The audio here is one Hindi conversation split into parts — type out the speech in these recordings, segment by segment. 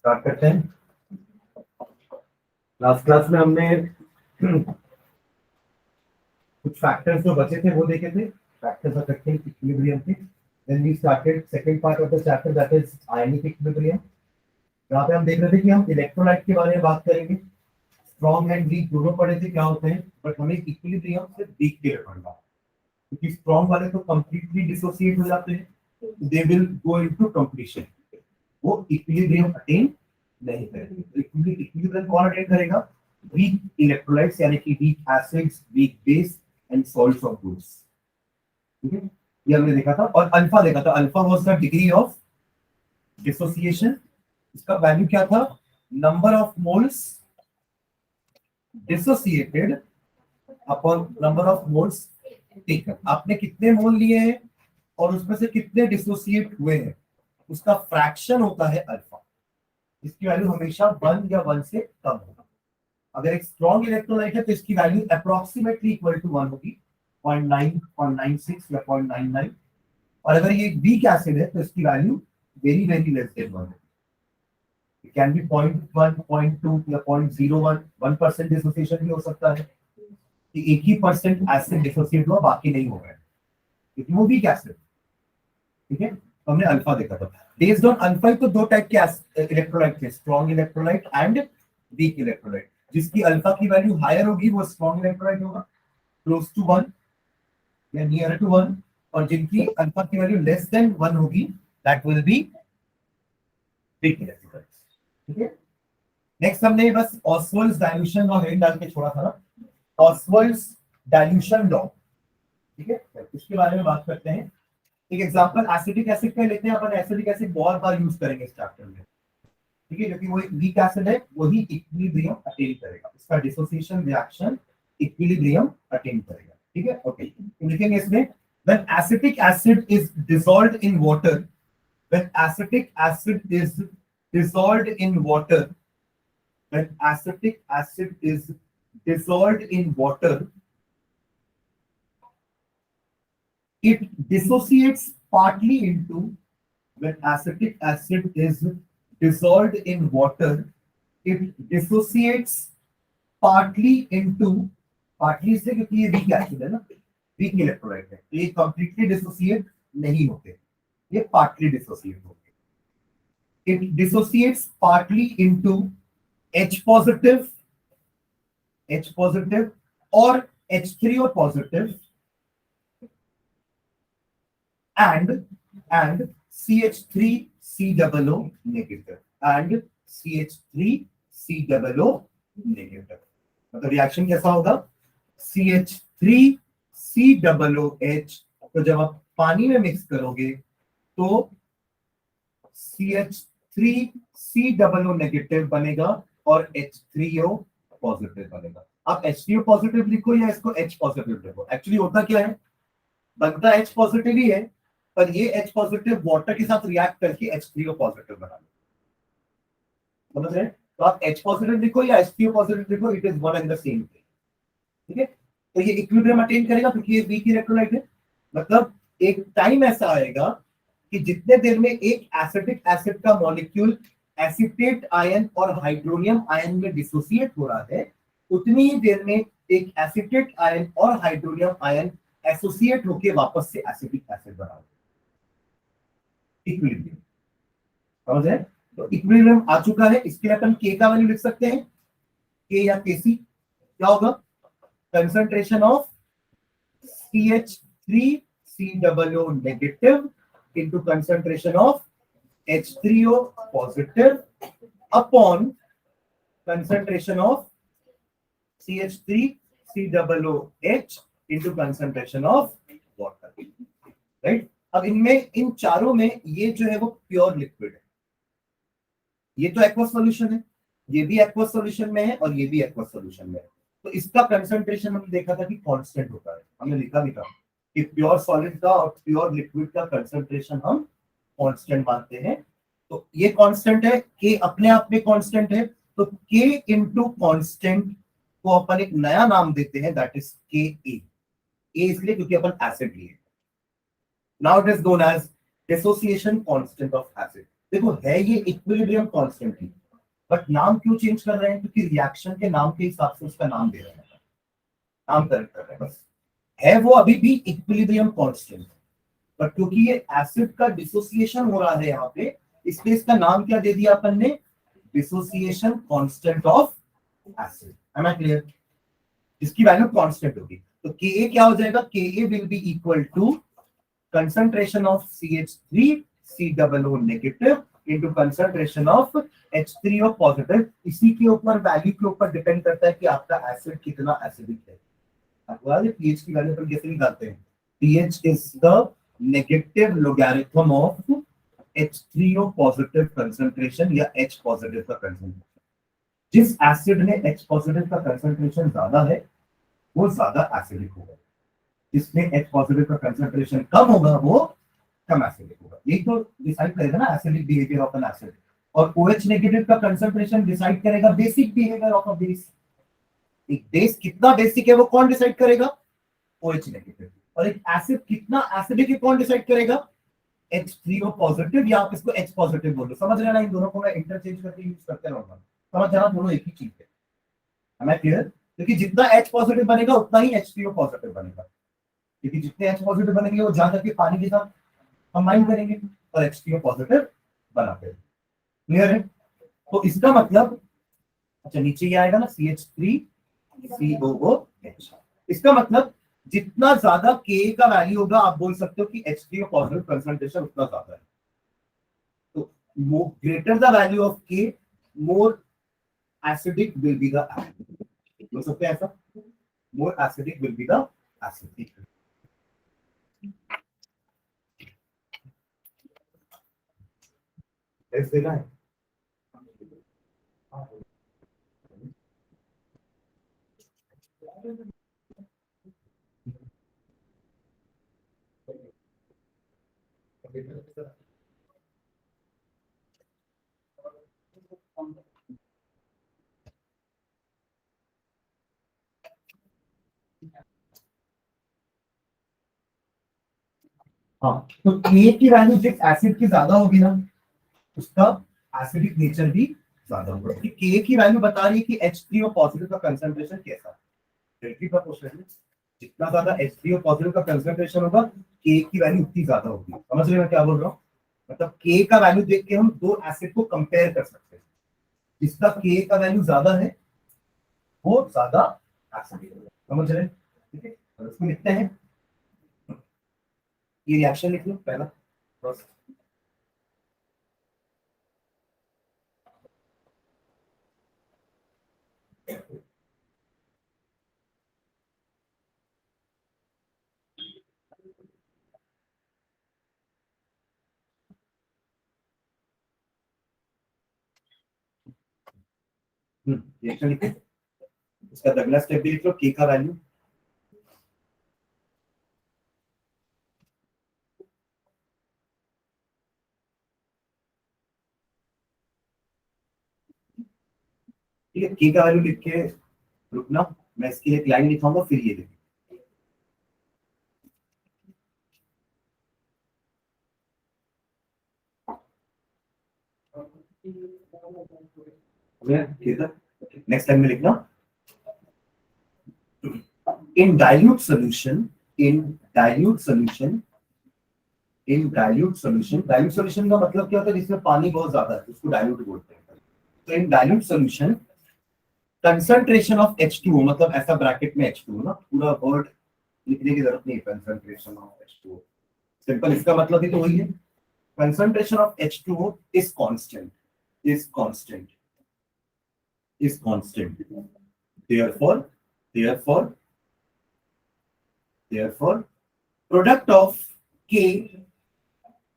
स्टार्ट करते हैं। लास्ट क्लास में हमने कुछ फैक्टर्स जो बचे थे वो देखे थे, फैक्टर्स अफेक्टिंग इक्विलिब्रियम के। Then we started second part of the chapter that is ionic equilibrium. यहाँ पे हम देख रहे थे कि हम इलेक्ट्रोलाइट के बारे में बात करेंगे। स्ट्रॉन्ग एंड वीक दोनों पढ़े थे क्या होते हैं, बट हमें इक्विलिब्रियम से वीक के लिए पढ़ना, क्योंकि स्ट्रॉन्ग वाले तो कंप्लीटली डिसोसिएट हो जाते हैं, they will go into completion, वो इक्विलिब्रियम अटेन नहीं करेंगे। इक्विलिब्रियम कौन अटेन करेगा? वीक इलेक्ट्रोलाइट्स, यानी कि weak acids, weak base and salts of goods. ठीक है, ये हमने देखा था। और अल्फा देखा था, alpha was the degree of dissociation. इसका वैल्यू क्या था? Number of moles dissociated upon number of moles taken. आपने कितने मोल लिए हैं और उसमें से कितने डिसोसिएट हुए हैं, उसका फ्रैक्शन होता है अल्फा। इसकी वैल्यू हमेशा 1 या 1 से कम होगा। अगर एक स्ट्रॉन्ग इलेक्ट्रोलाइट है तो इसकी वैल्यू अप्रोक्सीमेटली इक्वल टू 1 होगी, 0.9, 0.96 या 0.99। और अगर ये वीक एसिड है तो इसकी value very very less than 1 होगी। इट कैन बी 0.1, 0.2 या 0.01, 1% डिसोसिएशन भी हो सकता है कि एक ही परसेंट एसिड डिसोसिएट हुआ, बाकी नहीं हो गया, क्योंकि वो वीक एसिड। ठीक है, तो हमने अल्फा देखा था। बेस्ड ऑन अल्फा तो दो टाइप के इलेक्ट्रोलाइट थे, strong electrolyte and weak electrolyte. जिसकी अल्फा की वैल्यू हायर होगी वो स्ट्रॉन्ग इलेक्ट्रोलाइट होगा, क्लोज टू 1 या नियर टू 1, और जिनकी अल्फा की वैल्यू लेस देन 1 होगी that will be weak electrolyte. ठीक है, नेक्स्ट हमने बस ऑस्वाल्ड्स डाइल्यूशन लॉ हेड डाल के छोड़ा था ना, ऑस्वाल्ड्स डाइल्यूशन लॉ। ठीक है, इसके बारे में बात करते हैं। एक एग्जांपल एसिडिक एसिड का लेते हैं अपन। एसिडिक एसिड बहुत बार यूज करेंगे इस चैप्टर में। ठीक है, क्योंकि वो एक वीक एसिड है, वही इक्विलिब्रियम अटेन करेगा, इसका डिसोसिएशन रिएक्शन इक्विलिब्रियम अटेन करेगा। ठीक है, ओके, तो लिखेंगे इसमें when acetic acid is dissolved in water, when acetic acid is dissolved in water, when acetic acid is dissolved in water, it dissociates partly into, when acetic acid is dissolved in water, it dissociates partly into, partly से क्योंकि ये वीक एसिड है ना, वीक इलेक्ट्रोलाइट है, तो ये कंप्लीटली डिसोसिएट नहीं होते, ये पार्टली डिसोसिएट होते। It dissociates partly into H positive or H3O positive and CH3COO negative and CH3COO negative। मतलब रिएक्शन कैसा होगा? CH3COOH तो जब आप पानी में मिक्स करोगे तो CH3COO नेगेटिव बनेगा और H3O पॉजिटिव बनेगा। आप H3O पॉजिटिव लिखो या इसको H पॉजिटिव लिखो, एक्चुअली होता क्या है, बनता H पॉजिटिव ही है, पर ये H पॉजिटिव वाटर के साथ रिएक्ट करके H3O पॉजिटिव बना लो। समझ रहे हैं? तो आप H पॉजिटिव लिखो या H3O पॉजिटिव लिखो, it is one and the same thing. ठीक है, तो ये इक्विलिब्रियम अटेन करेगा क्योंकि ये वीक इलेक्ट्रोलाइट है। मतलब एक टाइम ऐसा आएगा कि जितने देर में एक एसिटिक एसिड का मॉलिक्यूल एसिटेट आयन और हाइड्रोनियम आयन में डिसोसिएट हो रहा है, उतनी ही देर में एक एसिटेट आयन और हाइड्रोनियम आयन एसोसिएट होकर वापस से एसिटिक एसिड बना इक्विलिब्रियम। समझ रहे? तो इक्विलिब्रियम आ चुका है। इसके लिए अपन के का वैल्यू लिख सकते हैं, के या केसी क्या होगा? Concentration of CH3COO negative into concentration of H3O positive upon concentration of CH3COOH into concentration of water, right? अब इनमें इन चारों में ये जो है वो प्योर लिक्विड है। ये तो एक्वस सॉल्यूशन है, ये भी एक्वस सॉल्यूशन में है और ये भी एक्वस सॉल्यूशन में है। तो इसका कंसंट्रेशन हमने देखा था कि कांस्टेंट होता है, हमने लिखा भी था कि प्योर सॉलिड का और प्योर लिक्विड का कंसंट्रेशन हम कांस्टेंट मानते हैं। तो ये कांस्टेंट है, के अपने आप में कांस्टेंट है, तो के इनटू कांस्टेंट को अपन एक नया नाम देते हैं, दैट इज के ए। इसलिए क्योंकि अपन एसिड लिए। Now it is known as dissociation constant of acid. देखो है ये इक्विलिब्रियम कांस्टेंट ही, बट नाम क्यों चेंज कर रहे हैं? क्योंकि रिएक्शन के नाम के हिसाब से उसका नाम दे रहे हैं, नाम करेक्ट कर रहे हैं बस। है वो अभी भी इक्विलिब्रियम कांस्टेंट, बट क्योंकि ये एसिड का डिसोसिएशन हो रहा है यहाँ पे, इसलिए इसका नाम क्या दे दिया अपन ने? Dissociation constant of acid. Am I clear? इसकी वैल्यू कांस्टेंट होगी, तो Ka क्या हो जाएगा? Ka will be equal to concentration of CH3 COO negative into concentration of H3O positive. इसी के ऊपर वैल्यू के ऊपर डिपेंड करता है कि आपका एसिड कितना एसिडिक है। आपको याद है पीएच की वैल्यू पर कैसे निकालते हैं? pH is the negative logarithm of H3O positive concentration या H पॉजिटिव का कंसंट्रेशन। जिस एसिड में H पॉजिटिव का कंसंट्रेशन ज्यादा है वो ज्यादा एसिडिक होगा, जिसमें H पॉजिटिव का कंसंट्रेशन कम होगा वो कम एसिडिक होगा। यही तो डिसाइड करेगा ना acidic behaviour of N acid. और OH नेगेटिव का कंसंट्रेशन डिसाइड करेगा basic behaviour of a base. एक बेस कितना बेसिक है वो कौन डिसाइड करेगा? OH negative. और एक एसिड कितना एसिडिक है कौन डिसाइड करेगा? H3O पॉजिटिव, या आप इसको H पॉजिटिव बोलो। समझ रहे ना? इन दोनों को मैं इंटरचेंज करके यूज करते रहूंगा, समझ जाना दोनों एक ही चीज है। Am I clear? क्योंकि जितना H पॉजिटिव बनेगा उतना ही H3O पॉजिटिव बनेगा, क्योंकि जितने H पॉजिटिव बनेंगे वो जा करके पानी के साथ कंबाइन करेंगे और H3O पॉजिटिव बनाते हैं। क्लियर है? तो इसका मतलब, अच्छा नीचे ये आएगा ना CH3COOH। इसका मतलब जितना ज्यादा K का वैल्यू होगा आप बोल सकते हो कि H3O पॉजिटिव कंसंट्रेशन उतना ज्यादा है। तो greater the value of K, more acidic will be the acid. बोल सकते हैं ऐसा? More acidic will be the acid. ऐसे देना है। हाँ, तो K की वैल्यू जिस एसिड की ज्यादा होगी ना उसका एसिडिक नेचर भी ज्यादा होगा। K की वैल्यू बता रही है कि H3O पॉजिटिव का कंसंट्रेशन कैसा है। का क्वेश्चन है, जितना ज्यादा H3O पॉजिटिव का कंसंट्रेशन होगा K की वैल्यू उतनी ज्यादा होगी। समझ रहे हो मैं क्या बोल रहा हूँ? मतलब K का वैल्यू देख के हम दो एसिड को कंपेयर कर सकते हैं। जिसका K का वैल्यू ज्यादा है वो ज्यादा एसिडिक होगा। समझ रहे हैं? ठीक है, तो इसको लिखते हैं। ये रिएक्शन लिख लो पहला बस। रिएक्शन लिखे, इसका अगला स्टेप भी लिख लो, K का वैल्यू। ठीक है, K का वैल्यू लिख के रुकना, मैं इसके लिए एक लाइन लिखाऊंगा फिर ये लिख। नेक्स्ट लाइन में लिखना, इन डाइल्यूट सोल्यूशन, इन डाइल्यूट सोल्यूशन, इन डाइल्यूट सोल्यूशन। डाइल्यूट सोल्यूशन का मतलब क्या होता है? जिसमें पानी बहुत ज्यादा है उसको डाइल्यूट बोलते हैं। तो इन dilute solution concentration of H2O, मतलब ऐसा ब्रैकेट में H2O ना, पूरा वर्ड लिखने की जरूरत नहीं है। कंसंट्रेशन ऑफ H2O सिंपल, इसका मतलब ही तो वही है। Concentration of H2O is constant, is constant, is constant. therefore therefore therefore product of K,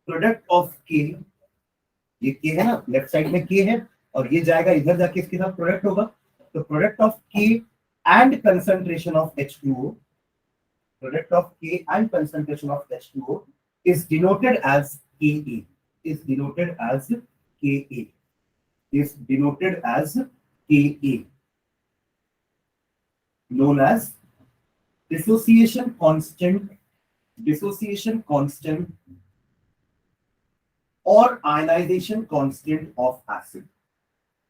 product of K, ये K है ना, लेफ्ट साइड में K है और ये जाएगा इधर जाके इसके साथ प्रोडक्ट होगा। तो product of K and concentration of H2O, product of K and concentration of H2O is denoted as Ka, is denoted as Ka, is denoted as Ka, known as dissociation constant, dissociation constant or ionization constant of acid.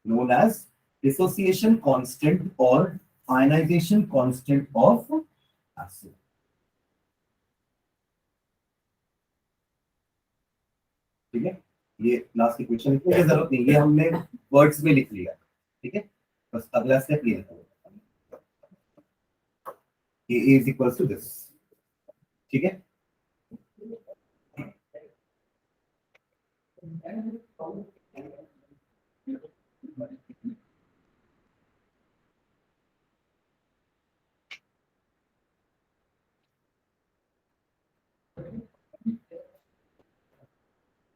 known as dissociation constant or ionization constant of acid. ठीक है, ये लास्ट इक्वेशन की जरूरत नहीं, ये हमने वर्ड्स में लिख लिया, ठीक है, बस अगला स्टेप ये है, A is equals to this, ठीक है।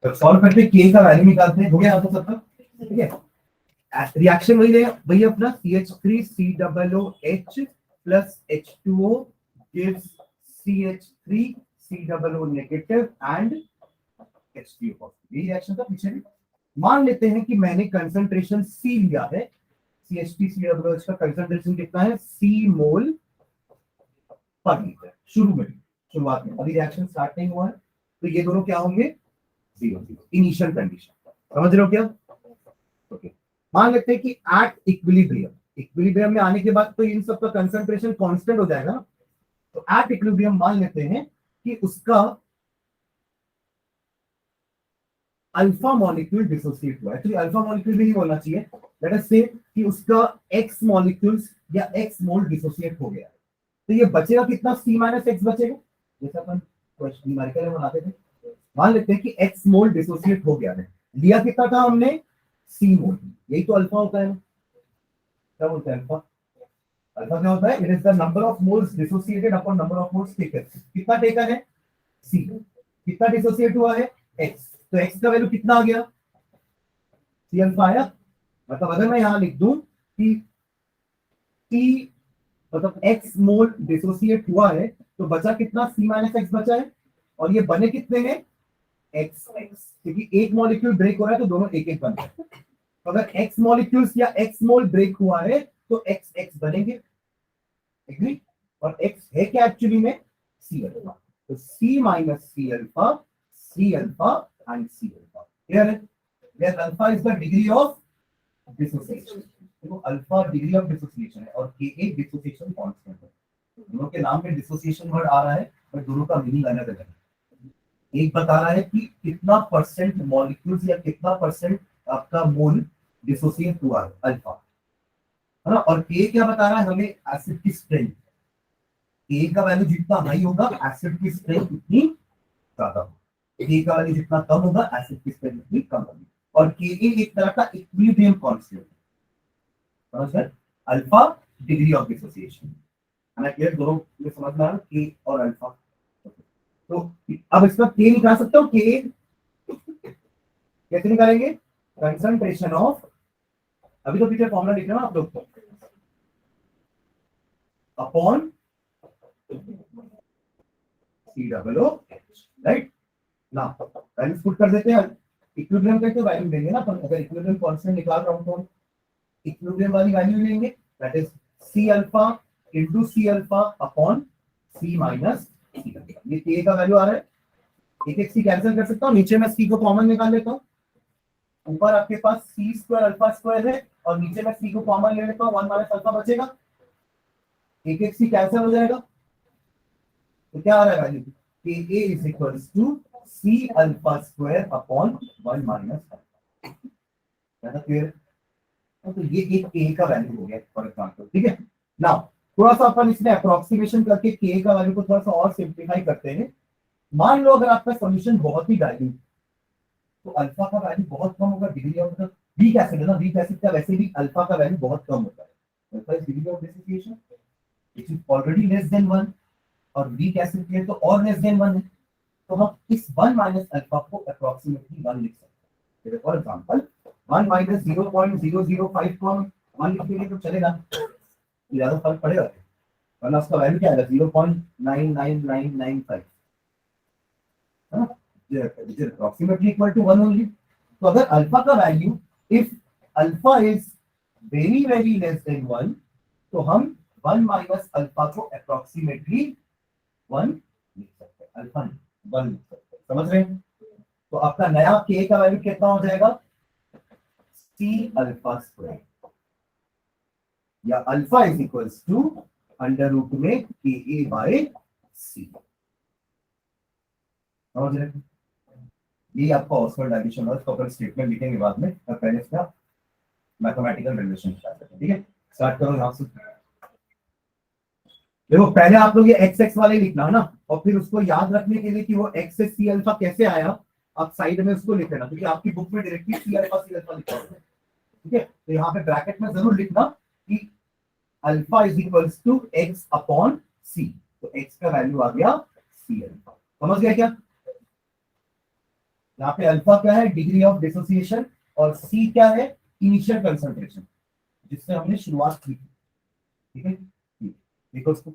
तो सॉल्व करके के का वैल्यू निकालते हैं, हो गया आपको सबका, ठीक है। रिएक्शन वही है वही अपना CH3COOH plus H2O gives CH3COO negative and H3O positive। ये रिएक्शन था पीछे भी। मान लेते हैं कि मैंने कंसंट्रेशन C लिया है, CH3COOH का कंसंट्रेशन कितना है, C मोल पर लीटर, शुरुआत में, अभी रिएक्शन स्टार्ट नहीं हुआ है, तो ये दोनों क्या होंगे, 0 इनिशियल कंडीशन, समझ रहे हो क्या? ओके, मान लेते हैं कि एट इक्विलिब्रियम में आने के बाद तो इन सब का कंसंट्रेशन कांस्टेंट हो जाएगा ना, तो एट इक्विलिब्रियम मान लेते हैं कि उसका अल्फा मॉलिक्यूल डिसोसिएट हुआ है। एक्चुअली अल्फा मॉलिक्यूल भी नहीं बोलना चाहिए, लेट अस से कि उसका एक्स मॉलिक्यूल्स या एक्स मोल डिसोसिएट हो गया, तो ये बचेगा कितना, C माइनस एक्स बचेगा, जैसे अपन क्वेश्चन न्यूमेरिकल में बनाते थे। मान लेते हैं कि एक्स मोल डिसोसिएट हो गया है, लिया कितना था हमने, C मोल, यही तो अल्फा होता है, क्या बोलते हैं अल्फा, अल्फा क्या होता है, it is the number of moles dissociated upon number of moles taken. कितना टेकन है, C, कितना डिसोसिएट हुआ है, x, तो x का वैल्यू कितना आ गया, C अल्फा आया। मतलब अगर मैं यहां लिख दूं कि T मतलब x मोल डिसोसिएट हुआ है, तो बचा कितना, C माइनस एक्स बचा है, और ये बने कितने हैं, x, क्योंकि एक मॉलिक्यूल ब्रेक हो रहा है तो दोनों एक एक बन रहे हैं, तो अगर x मॉलिक्यूल्स या x मोल ब्रेक हुआ है तो x x बनेंगे, एग्री, और x है क्या एक्चुअली में, C अल्फा, तो C minus C alpha, C alpha and C alpha, clear है, where alpha is the degree of dissociation, तो अल्फा डिग्री ऑफ डिसोसिएशन है और K एक डिसोसिएशन कांस्टेंट है। दोनों के नाम में डिसोसिएशन वर्ड आ रहा है पर दोनों का मीनिंग अलग अलग है। एक बता रहा है कि कितना परसेंट मॉलिक्यूल्स या कितना परसेंट आपका मोल डिसोसिएट हुआ है, अल्फा, है ना, और K क्या बता रहा है हमें, एसिड की स्ट्रेंथ, K का वैल्यू जितना हाई होगा एसिड की स्ट्रेंथ उतनी ज्यादा होगी, K का वैल्यू जितना कम होगा एसिड की स्ट्रेंथ उतनी कम होगी, और Ka एक तरह का इक्विलिब्रियम कांस्टेंट, समझ गए, अल्फा डिग्री ऑफ डिसोसिएशन, है ना, क्लियर, दोनों में समझ में आ रहा है, K और अल्फा। तो अब इसका K निकाल सकते हो, K कैसे निकालेंगे, कंसंट्रेशन ऑफ, अभी तो पीछे फॉर्मूला लिख रहे हो आप लोग, अपॉन COOH, राइट ना, वैल्यू पुट कर देते हैं, इक्विलिब्रियम का तो वैल्यू देंगे ना, पर अगर इक्विलिब्रियम कांस्टेंट निकाल रहा हूं तो इक्विलिब्रियम वाली वैल्यू लेंगे, that is C alpha into C alpha upon C minus C alpha, ये K का वैल्यू आ रहा है, एक एक C कैंसिल कर सकता हूं, नीचे मैं C को कॉमन निकाल लेता हूं, ऊपर आपके पास C स्क्वायर अल्फा स्क्वायर है और नीचे मैं C को कॉमन ले लेता हूं, 1 माइनस अल्फा बचेगा, एक एक C कैंसिल हो जाएगा, तो क्या आ रहा है value, Ka is equals to C alpha square upon 1 minus alpha, है ना क्लियर, तो ये एक K का वैल्यू हो गया फॉर एग्जांपल, ठीक है। नाउ थोड़ा सा अपन इसमें अप्रोक्सीमेशन करके K का वैल्यू को थोड़ा सा और सिंप्लीफाई करते हैं। मान लो अगर आपका सॉल्यूशन बहुत ही डाइल्यूट, तो अल्फा का वैल्यू बहुत कम होगा, डिग्री ऑफ, मतलब वीक एसिड है ना, वीक एसिड का वैसे भी अल्फा का वैल्यू बहुत कम होता है, alpha is degree of dissociation which is already less than 1, और वीक एसिड के लिए तो और लेस देन 1 है, तो हम इस 1 माइनस अल्फा को अप्रोक्सीमेटली 1 लिख सकते हैं, फॉर एग्जांपल 1 माइनस 0.005 को हम 1 लिख देंगे तो चलेगा, ज्यादा फर्क पड़ेगा, वरना उसका वैल्यू क्या आएगा, 0.99995, है ना, which is approximately equal to 1 only। तो अगर अल्फा का value, if alpha is very very less than 1, तो हम 1 माइनस अल्फा को अप्रोक्सीमेटली 1 लिख सकते हैं, अल्फा 1 लिख सकते हैं, समझ रहे हैं। तो आपका नया K का वैल्यू कितना हो जाएगा, C सी अल्फा स्क्वायर, या alpha is equals to under root में के ए बाय सी। समझ रहे? ये आपका ऑक्सफोर्ड डायमेंशन और इसको अपन स्टेटमेंट लिखेंगे बाद में, और पहले इसका मैथमेटिकल रिलेशन स्टार्ट करते हैं। ठीक है, स्टार्ट करो यहां से। देखो पहले आप लोग ये एक्स एक्स वाले लिखना है ना, और फिर उसको याद रखने के लिए कि वो एक्स से सी अल्फा कैसे आया, आप साइड में उसको लिख लेना, क्योंकि आपकी बुक में डायरेक्टली सी अल्फा लिखा होता है। ठीक है, तो यहाँ पे ब्रैकेट में जरूर लिखना कि alpha is equals to x upon c, तो एक्स का वैल्यू आ गया सी अल्फा। समझ गया क्या? यहाँ पे अल्फा क्या है, डिग्री ऑफ डिसोसिएशन, और सी क्या है, इनिशियल कंसंट्रेशन, जिससे हमने शुरुआत की थी। ठीक है, देखो उसको।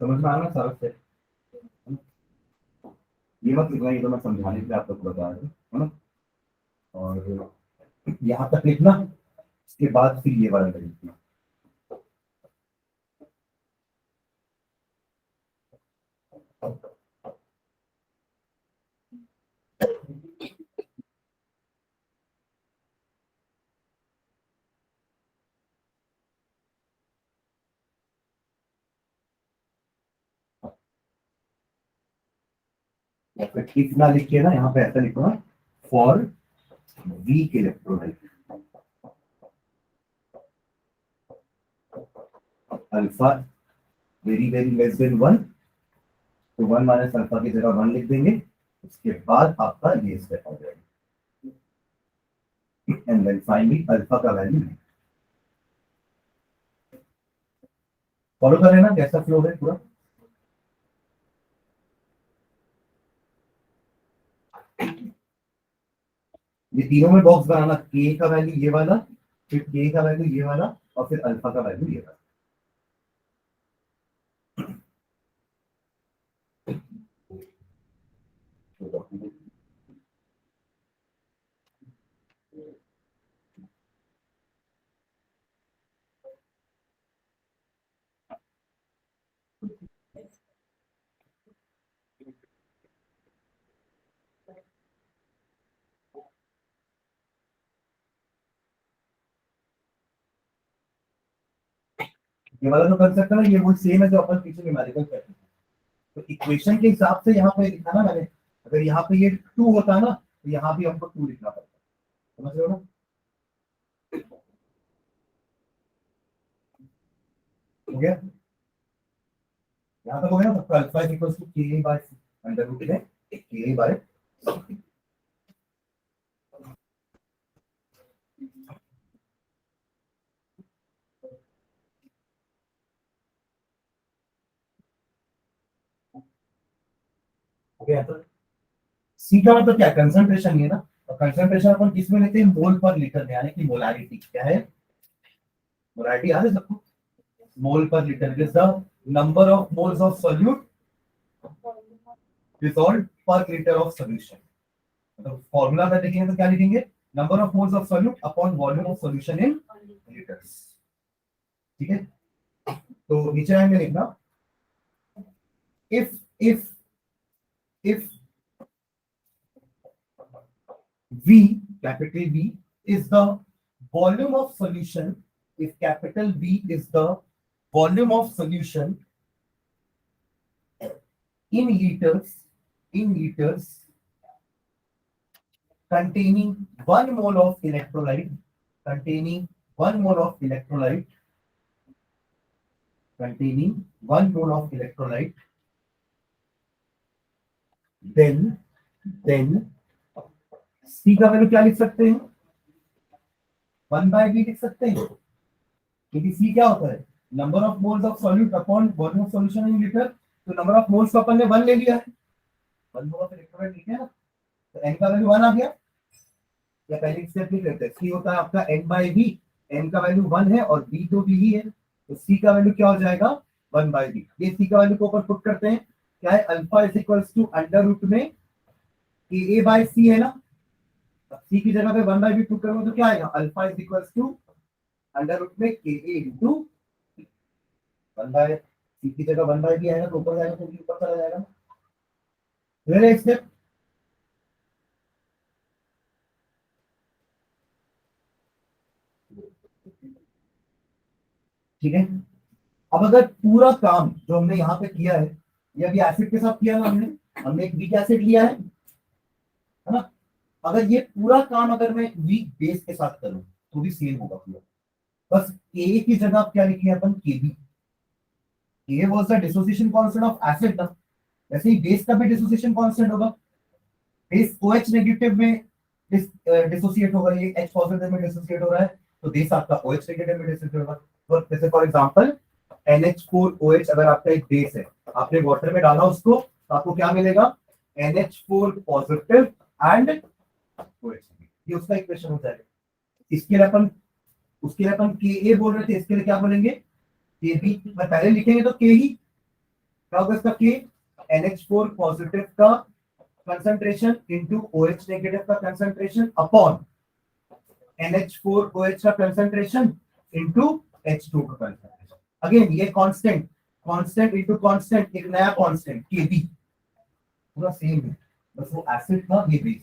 समझ में आ रहा है सारा से? ये मत लिखना, ये तो मैं समझाने के लिए आप लोग बता रहे हो, है ना? और यहाँ तक लिखना, उसके बाद फिर ये वाला लिखना। या फिर इतना लिख के ना, यहाँ पे ऐसा लिखना, for weak electrolyte alpha very very less than 1, तो 1 माइनस अल्फा की जगह 1 लिख देंगे। उसके बाद आपका ये स्टेप हो जाएगा, एंड देन फाइनली अल्फा का वैल्यू। फॉलो कर लेना कैसा फ्लो है पूरा। ये तीनों में बॉक्स बनाना, के का वैल्यू ये वाला, फिर के का वैल्यू ये वाला, और फिर अल्फा का वैल्यू ये वाला। ये वाला तो कर सकता है, ये वो सेम है जो अपन पीछे न्यूमेरिकल करते हैं। तो इक्वेशन के हिसाब से यहाँ पे लिखा ना मैंने, अगर यहाँ पे ये 2 होता ना, तो यहाँ भी हमको 2 लिखना पड़ता। समझ रहे हो ना? हो गया? यहाँ तक हो गया ना? तो अल्फा इज इक्वल टू के बाय अंडर रूट में के बाय। हो गया? तो सी का मतलब क्या, कंसंट्रेशन है ना, और कंसंट्रेशन अपन किस में लेते हैं, मोल पर लीटर में, यानी कि मोलारिटी क्या है, मोलारिटी याद है सबको, मोल पर litre is the number of moles of solute dissolved per liter of solution। मतलब फॉर्मूला अगर देखेंगे तो क्या लिखेंगे, number of moles of solute upon volume of solution in litres. ठीक है, तो नीचे लाइन में लिखना, if if if V, capital V is the volume of solution, if capital V is the volume of solution in liters containing 1 mole of electrolyte, containing 1 mole of electrolyte, containing 1 mole of electrolyte, then C का वैल्यू क्या लिख सकते हैं, 1/V लिख सकते हैं, क्योंकि C क्या होता है, number of moles of solute upon volume of solution in litre. तो नंबर ऑफ मोल्स को अपन ने 1 ले लिया है, 1 मोल ऑफ इलेक्ट्रोलाइट लिखे ना, तो N का वैल्यू 1 आ गया। या पहले स्टेप लिख लेते हैं, C होता है आपका N/V, N का वैल्यू 1 है और V तो V ही है, तो C का वैल्यू क्या हो जाएगा, 1/V। ये C का वैल्यू को ऊपर पुट करते हैं, क्या है, alpha is equals to under root में ए बाय सी है ना, सी की जगह पे 1/v पुट करोगे तो क्या आएगा, alpha is equal to under root में के ए इंटू 1/, सी की जगह 1/v आएगा तो ऊपर जाएगा तो भी ऊपर चला जाएगा। मेरे स्टेप ठीक है। अब अगर पूरा काम जो हमने यहाँ पे किया है ये अभी एसिड के साथ किया ना, हमने एक वीक एसिड लिया है ना, अगर ये पूरा काम अगर मैं वीक बेस के साथ करूं तो भी सेम होगा पूरा, बस के की जगह आप क्या लिखे अपन, के बी। के was the dissociation constant of acid ना, वैसे ही बेस का भी डिसोसिएशन कांस्टेंट होगा। बेस OH नेगेटिव में डिसोसिएट होगा, ये H पॉजिटिव में डिसोसिएट हो रहा है तो बेस आपका OH नेगेटिव में डिसोसिएट होगा। तो जैसे फॉर एग्जांपल NH4OH अगर आपका एक बेस है, आपने वाटर में डाला उसको तो आपको क्या मिलेगा, NH4 पॉजिटिव एंड OH, ये उसका इक्वेशन हो जाएगा। इसके लिए अपन Ka बोल रहे थे, इसके लिए क्या बोलेंगे, Kb। पहले लिखेंगे तो K ही क्या होगा, इसका K NH4 पॉजिटिव का कंसंट्रेशन इंटू OH नेगेटिव का कंसंट्रेशन अपॉन NH4OH का कंसंट्रेशन इंटू H2 का कंसंट्रेशन। अगेन ये कांस्टेंट इंटू कांस्टेंट, एक नया कांस्टेंट Kb, पूरा सेम है, बस वो एसिड था ये base.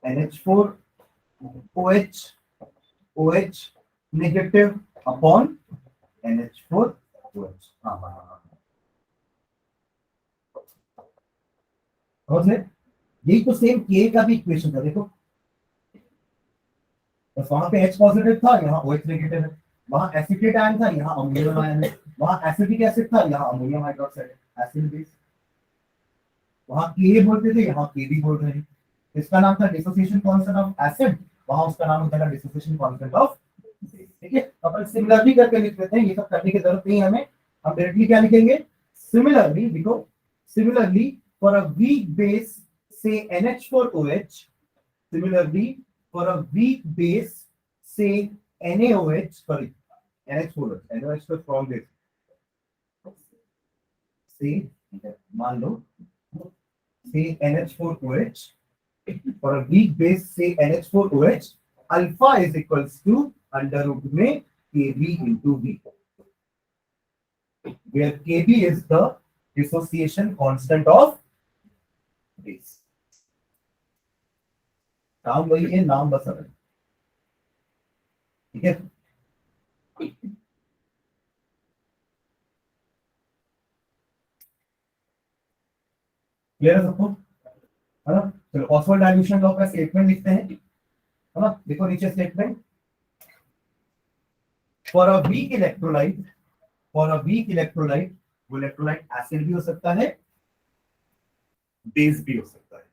NH4OH OH negative upon NH4OH। यही तो सेम के का भी इक्वेशन था, देखो बस वहां पे H पॉजिटिव था, यहाँ OH नेगेटिव है, वहां एसिटेट आयन था, यहाँ अमोनियम आयन है, वहां एसिटिक एसिड था, यहाँ अमोनियम हाइड्रोक्साइड एसिड बेस, वहां के बोलते थे, यहाँ के भी बोल रहे हैं। इसका नाम था डिसोसिएशन कांस्टेंट ऑफ एसिड, वहां उसका नाम होता है डिसोसिएशन कांस्टेंट ऑफ बेस। ठीक है, अपन सिमिलरली करके लिख लेते हैं, ये सब करने की जरूरत नहीं है हमें, हम डायरेक्टली क्या लिखेंगे, सिमिलरली देखो, similarly for a weak base से NH4OH, similarly for a weak base say NaOH, sorry NH4OH, NaOH तो strong base say, मान लो say NH4OH, for a weak base say NH4OH, alpha is equals to under root में Kb into V, where Kb is the dissociation constant of base। काम वही है, नाम बस अलग, ठीक है। क्लियर है सबको, है ना। चलो ऑस्वाल्ड डाइल्यूशन लॉ का स्टेटमेंट लिखते हैं, है ना। देखो नीचे statement, for a weak electrolyte, for a weak electrolyte, वो इलेक्ट्रोलाइट एसिड भी हो सकता है, बेस भी हो सकता है।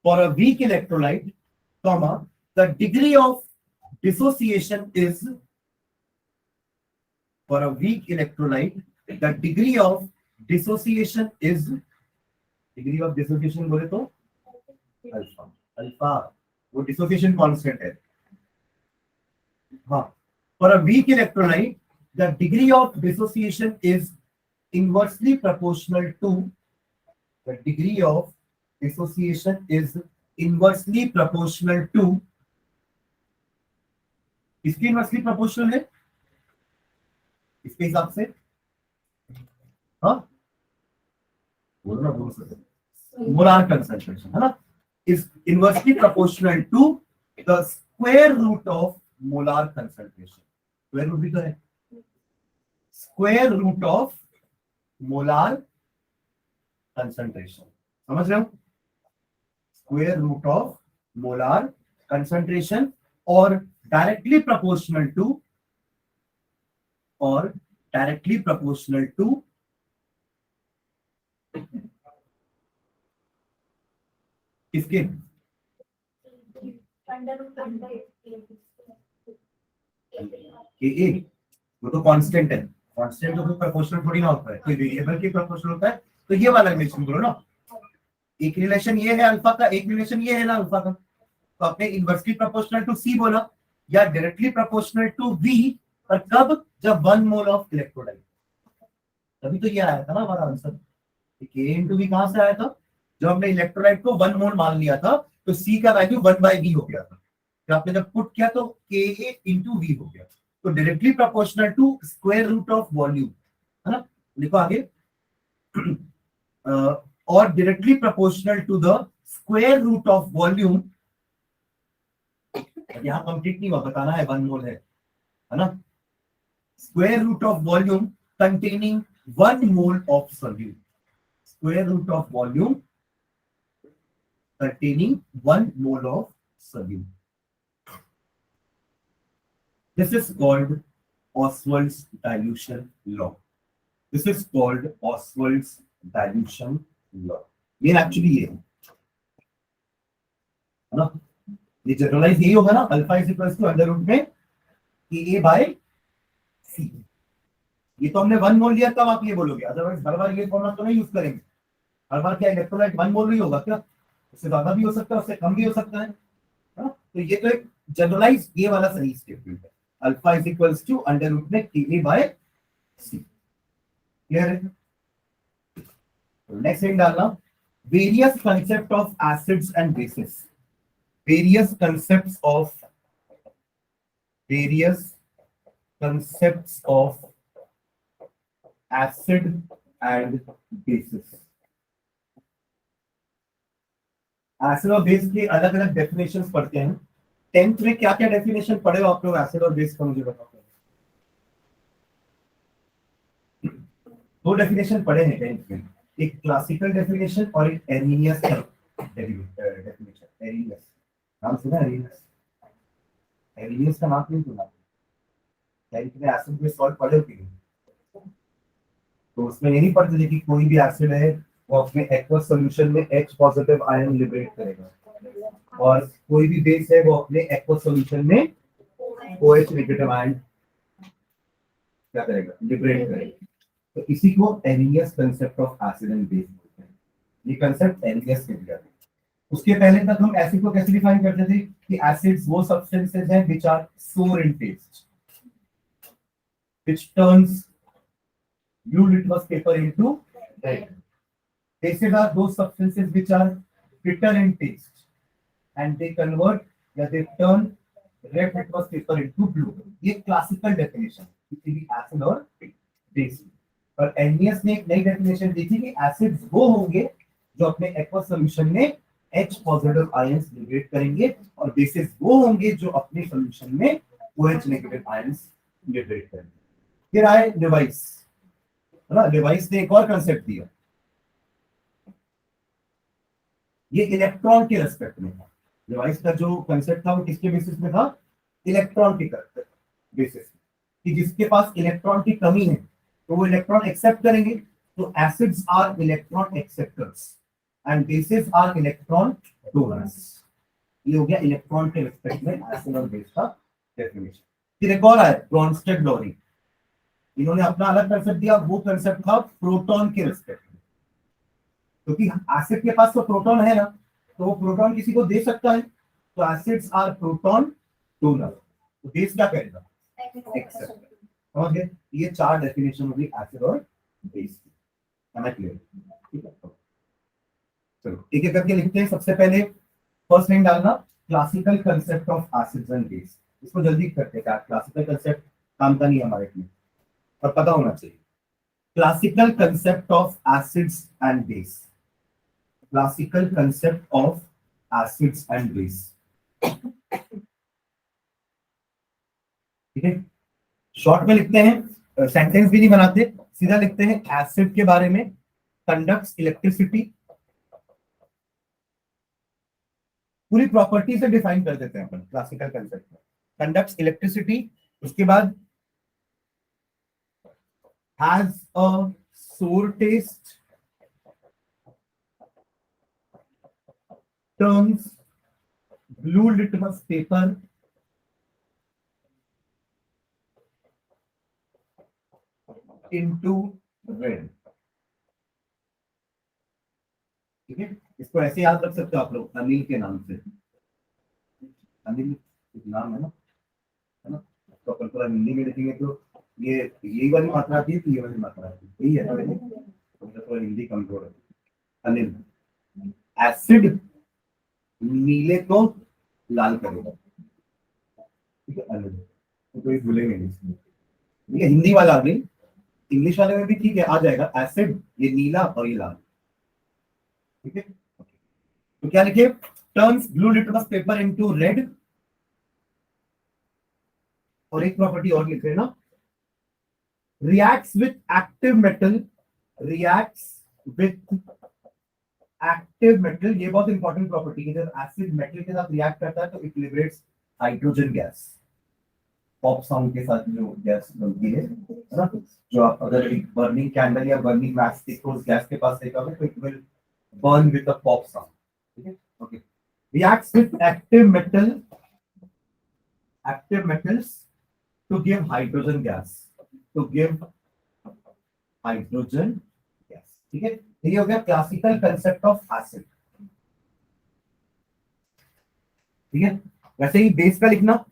For a weak electrolyte, comma, the degree of dissociation is, for a weak electrolyte the degree of dissociation is, degree of dissociation बोले तो अल्फा, अल्फा वो डिसोसिएशन कांस्टेंट है, हाँ। for a weak electrolyte the degree of dissociation is inversely proportional to, the degree of dissociation is inversely proportional to, इसकी इनवर्सली प्रोपोर्शनल है इसके हिसाब से, हाँ बोलो ना, बोल सकते मोलार कंसंट्रेशन, है ना, is inversely proportional to the square root of molar concentration. Square root भी तो है, square root of molar concentration, समझ रहे हो, square root of molar concentration, और डायरेक्टली प्रोपोर्शनल टू, और डायरेक्टली प्रोपोर्शनल टू किसके, ए, वो तो कांस्टेंट है, कांस्टेंट तो प्रोपोर्शनल थोड़ी ना होता है, कोई वेरिएबल के प्रोपोर्शनल होता है, तो ये वाला रिलेशन बोलो ना, एक रिलेशन ये है अल्फा का, एक रिलेशन ये है ना अल्फा का, तो आपने इनवर्सली प्रोपोर्शनल टू सी बोला या डायरेक्टली प्रोपोर्शनल टू वी, पर कब, जब 1 मोल ऑफ इलेक्ट्रोलाइट, तभी तो ये आया था ना हमारा आंसर, K इंटू वी कहां से आया था? जब हमने इलेक्ट्रोलाइट को 1 मोल मान लिया था तो C का वैल्यू 1/V हो गया था। तो आपने जब पुट किया तो Ka इंटू वी हो गया। तो directly proportional to square root of volume, है ना? लिखो आगे। और directly proportional to the square root of volume, यहां कंप्लीट नहीं हुआ, बताना है 1 मोल है ना? Square root of volume containing 1 mole of solute, square root of volume containing 1 mole of solute. This is called Oswald's dilution law. This is called Oswald's dilution law. ये एक्चुअली ये है ना? ये जनरलाइज यही होगा ना, alpha is equals to under root में ए बाय सी। ये तो हमने 1 मोल लिया तब आप ये बोलोगे, अदरवाइज हर बार ये फॉर्मूला तो नहीं यूज करेंगे। हर बार क्या इलेक्ट्रोलाइट 1 मोल ही होगा क्या? उससे ज्यादा भी हो सकता है, उससे कम भी हो सकता है ना? तो ये तो एक जनरलाइज ये वाला सही स्टेटमेंट है, alpha is equals to under root में के बाय सी। क्लियर है? नेक्स्ट थिंग डालना, various concept of acids and bases, various concepts of acid and bases. Acid और बेस के अलग अलग डेफिनेशंस पढ़ते हैं। 10th में क्या क्या डेफिनेशन पढ़े हो आप लोग एसिड और बेस का, मुझे बताओ। 2 डेफिनेशन पढ़े हैं 10th में, एक क्लासिकल डेफिनेशन और एक एरिनियस डेफिनेशन। एरिनियस नाम सुना? एरिनियस का नाम नहीं सुना? 10th में एसिड बेस सॉल्व पढ़े हो कि नहीं? तो उसमें ये नहीं पढ़ते थे कि कोई भी एसिड है वो अपने एक्वस सॉल्यूशन में H पॉजिटिव आयन लिबरेट करेगा, और कोई भी बेस है वो अपने एक्वस सॉल्यूशन में OH नेगेटिव आयन क्या करेगा? लिबरेट करेगा। तो इसी को Arrhenius concept of acid and base बोलते हैं। ये कंसेप्ट एरिनियस के दिया। उसके पहले तक हम एसिड को कैसे डिफाइन करते थे कि एसिड्स वो सब्सटेंसेस हैं which are sour in taste, which turns blue litmus paper into red. Bases are those substances which are bitter in taste and they convert या they turn red litmus paper into blue. ये क्लासिकल डेफिनेशन किसी भी एसिड और बेस। और एनियस ने एक नई डेफिनेशन दी थी कि एसिड्स वो होंगे जो अपने एक्वस सॉल्यूशन में H पॉजिटिव आयंस लिबरेट करेंगे, और बेसिस वो होंगे जो अपने सॉल्यूशन में OH नेगेटिव आयंस लिबरेट करेंगे। फिर आए डिवाइस, है ना? डिवाइस ने एक और कंसेप्ट दिया, ये इलेक्ट्रॉन के रेस्पेक्ट में था। डिवाइस का जो कंसेप्ट था वो किसके बेसिस में था? इलेक्ट्रॉन के बेसिस में, कि जिसके पास इलेक्ट्रॉन की कमी है तो वो इलेक्ट्रॉन एक्सेप्ट करेंगे। तो acids are electron acceptors and bases are electron donors. ये हो गया इलेक्ट्रॉन के रेस्पेक्ट में एसिड और बेस का डेफिनेशन। फिर एक और आया ब्रॉन्स्टेड लॉरी, इन्होंने अपना अलग कंसेप्ट दिया, वो कंसेप्ट था प्रोटॉन के रेस्पेक्ट में। क्योंकि एसिड के पास तो प्रोटॉन है ना, तो वो प्रोटॉन किसी को दे सकता है, तो एसिड्स आर प्रोटॉन डोनर। तो बेस क्या करेगा? एक्सेप्ट। ओके, ये 4 डेफिनेशन होगी एसिड और बेस की। है ना क्लियर? ठीक है, चलो एक एक करके लिखते हैं। सबसे पहले फर्स्ट थिंग डालना, classical concept of acids and base. इसको जल्दी करते हैं, क्लासिकल कंसेप्ट काम का नहीं है हमारे लिए, पर पता होना चाहिए। Classical concept of acids and base, classical concept of acids and base. ठीक है, शॉर्ट में लिखते हैं, सेंटेंस भी नहीं बनाते, सीधा लिखते हैं एसिड के बारे में कंडक्ट्स इलेक्ट्रिसिटी, पूरी प्रॉपर्टी से डिफाइन कर देते हैं अपन क्लासिकल कंसेप्ट में। कंडक्ट्स इलेक्ट्रिसिटी, उसके बाद has a sour taste, turns blue litmus paper into red। ठीक है, इसको ऐसे याद रख सकते हो आप लोग अनिल के नाम से। अनिल नाम है ना? तो अपन पूरा हिंदी में लिखेंगे तो ये यही वाली मात्रा आती है, तो ये वाली मात्रा आती है, यही है ना? तो हिंदी कमजोर है। अनिल, एसिड नीले को लाल करेगा, ठीक है अनिल, तो कोई भूलेंगे नहीं इसमें। ठीक है, हिंदी वाला आ गई, इंग्लिश वाले में भी ठीक है, आ जाएगा एसिड, ये नीला और ये लाल। ठीक है, तो क्या लिखे, turns blue litmus paper into red, और एक प्रॉपर्टी और लिख रहे हैं ना, reacts with active metal, reacts with active metal, ये बहुत इंपॉर्टेंट प्रॉपर्टी है, जब एसिड मेटल के साथ रिएक्ट करता है तो it liberates hydrogen gas. Pop sound के साथ जो गैस बनती है ना, जो आप अगर एक बर्निंग कैंडल या बर्निंग मैच स्टिक को उस गैस के पास देखोगे तो it will burn with a pop sound. ठीक है, okay, reacts with active metals to give hydrogen gas, to give hydrogen gas. ठीक है, ये हो गया क्लासिकल कंसेप्ट ऑफ एसिड। ठीक है, वैसे ही बेस का लिखना,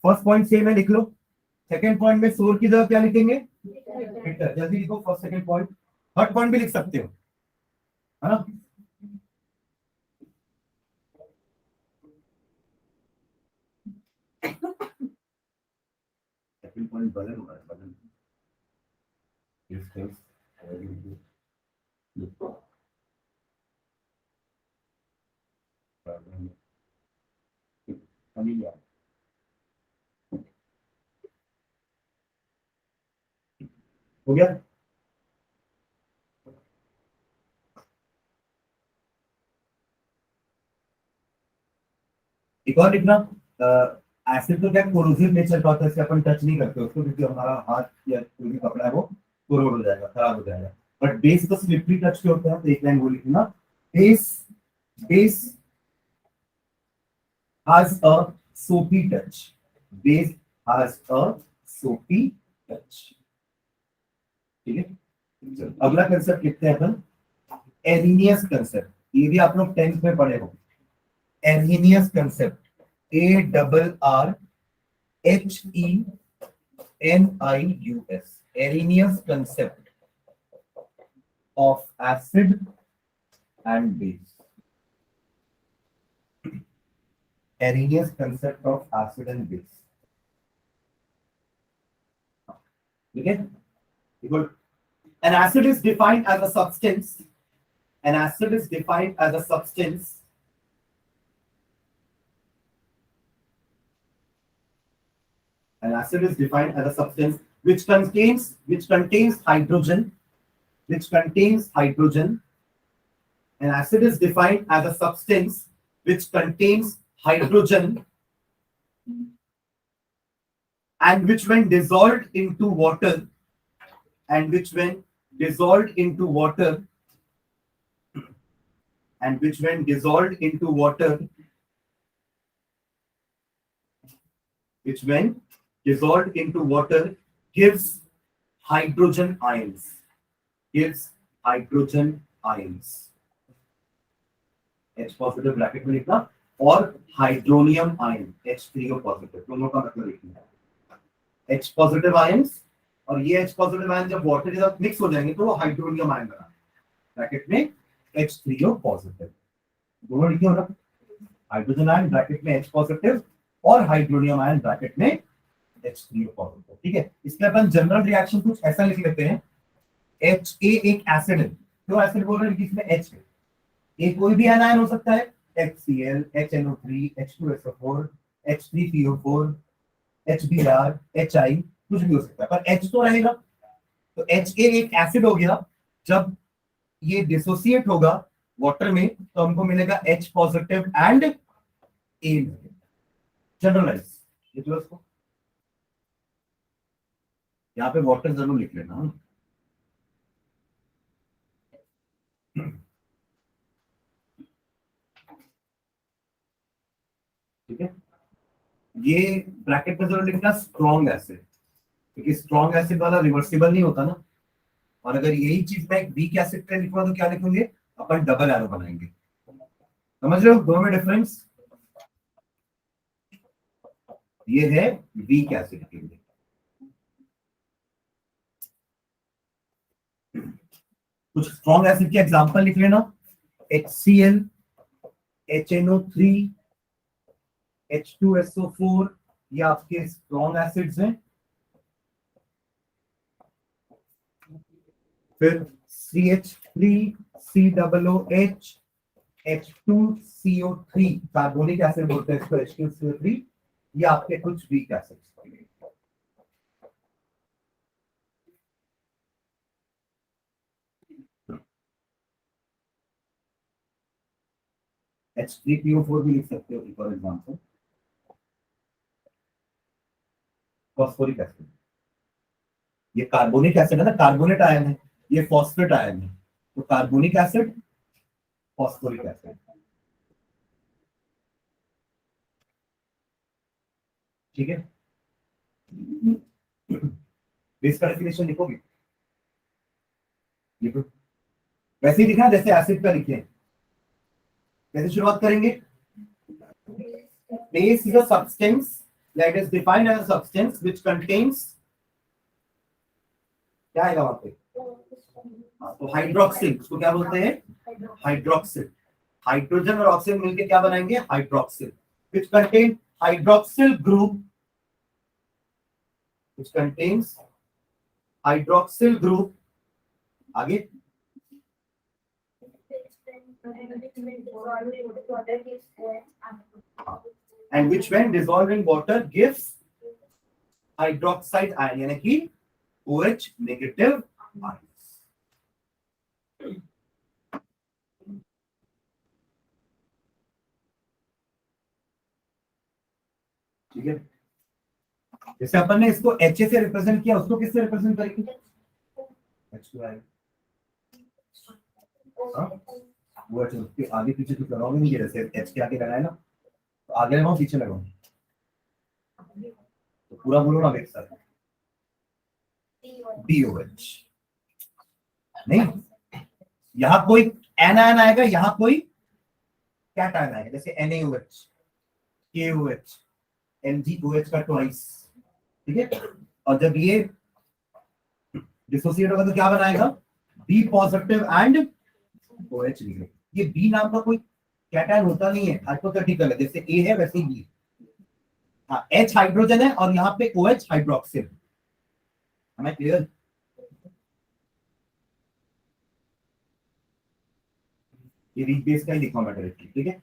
फर्स्ट पॉइंट सेम है, लिख लो। सेकंड पॉइंट में सोर की जगह क्या लिखेंगे, हिटर, जल्दी लिखो first second point, third point भी लिख सकते हो, है ना। सेकंड पॉइंट बदल हो रहा है, बदल हो गया। एक और लिखना, एसिड तो क्या कोरोसिव नेचर का होता है, इससे अपन टच नहीं करते उसको, क्योंकि हमारा हाथ या कोई भी कपड़ा है वो कोरोड हो जाएगा, खराब हो जाएगा। बट बेस तो स्लिपरी टच के होते हैं, तो एक लाइन वो लिखना, base base has a soapy touch, base has a soapy touch। ठीक है, चलो, अगला कंसेप्ट लिखते हैं अपन, एरिनियस कंसेप्ट, ये भी आप लोग 10th में पढ़े हो, Arrhenius concept, ARRHENIUS, Arrhenius concept of acid and base, Arrhenius concept of acid and base। ठीक है, good। An acid is defined as a substance. An acid is defined as a substance. An acid is defined as a substance which contains hydrogen, which contains hydrogen. An acid is defined as a substance which contains hydrogen and which when dissolved into water, and which when dissolved into water, and which when dissolved into water, which when dissolved into water gives hydrogen ions, gives hydrogen ions। H positive bracket में लिखना, और हाइड्रोनियम आयन H3O पॉजिटिव, दोनों का मतलब लिखना है। H पॉजिटिव आयंस, और ये H पॉजिटिव आयन जब वाटर के साथ मिक्स हो जाएंगे तो वो हाइड्रोनियम आयन बना, ब्रैकेट में H3O पॉजिटिव, दोनों लिखे हो ना, हाइड्रोजन आयन ब्रैकेट में H पॉजिटिव और हाइड्रोनियम आयन ब्रैकेट में H3O पॉजिटिव। ठीक है, इसमें अपन जनरल रिएक्शन कुछ ऐसा लिख लेते हैं, HA एक एसिड है, क्यों एसिड बोल रहे हैं, इसमें H है, ये कोई भी एनायन हो सकता है, HCl, HNO3, H2SO4, H3PO4, HBr, HI, कुछ भी हो सकता है, पर H तो रहेगा। तो HA एक एसिड हो गया, जब ये डिसोसिएट होगा वाटर में तो हमको मिलेगा H positive and A, generalise लिख लो उसको, यहाँ पे वाटर जरूर लिख लेना। ठीक है, ये ब्रैकेट में जरूर लिखना स्ट्रॉन्ग एसिड, क्योंकि स्ट्रॉन्ग एसिड वाला रिवर्सिबल नहीं होता ना, और अगर यही चीज मैं एक वीक एसिड पे लिखूंगा तो क्या लिखेंगे, अपन डबल एरो बनाएंगे, समझ रहे हो दोनों में डिफरेंस, ये है वीक एसिड के लिए। कुछ स्ट्रॉन्ग एसिड के एग्जांपल लिख लेना, HCl, HNO3, H2SO4, ये आपके स्ट्रॉन्ग एसिड्स हैं। फिर CH3, COOH, H2CO3, carbonic acid बोलते हैं इसको, H2CO3, ये आपके कुछ वीक एसिड्स। H3PO4 भी लिख सकते हो फॉर एग्जांपल। फॉस्फोरिक एसिड, ये कार्बोनिक एसिड है ना, कार्बोनेट आयन है, ये फॉस्फेट आयन है, तो कार्बोनिक एसिड, फॉस्फोरिक एसिड। ठीक है, बेस का डेफिनेशन लिखोगे, लिखो वैसे ही लिखना जैसे एसिड का लिखे। कैसे शुरुआत करेंगे? Base is a substance that is defined as a substance which contains, क्या आएगा वहां पे? तो हाइड्रोक्सिल, उसको क्या बोलते हैं? हाइड्रोक्सिल। हाइड्रोजन और ऑक्सीजन मिलकर क्या बनाएंगे? Hydroxyl, which contain hydroxyl group, which contains hydroxyl group, आगे, and which when dissolved in water gives hydroxide ion, यानी कि OH negative ions। ठीक है, जैसे अपन ने इसको HA से रिप्रेजेंट किया, उसको किससे रिप्रेजेंट करेंगे? H2 वो उसके आगे पीछे कुछ लगाओगे नहीं, जैसे H के आगे लगाए ना, तो आगे लगाओ पीछे लगाओ, तो पूरा बोलो ना एक साथ, BOH। नहीं, यहाँ कोई एनायन आएगा, यहाँ कोई कैटायन आएगा, जैसे NaOH, KOH, MgOH का ट्वाइस। ठीक है, और जब ये डिसोसिएट होगा तो क्या बनाएगा? B positive and OH negative. ये बी नाम का कोई कैटायन होता नहीं है, हाइपोथेटिकल है, जैसे ए है वैसे ही बी। हाँ, H हाइड्रोजन है और यहाँ पे OH हाइड्रोक्सिल। हमें क्लियर? ये रीच बेस का ही लिखा मैं डायरेक्टली। ठीक है,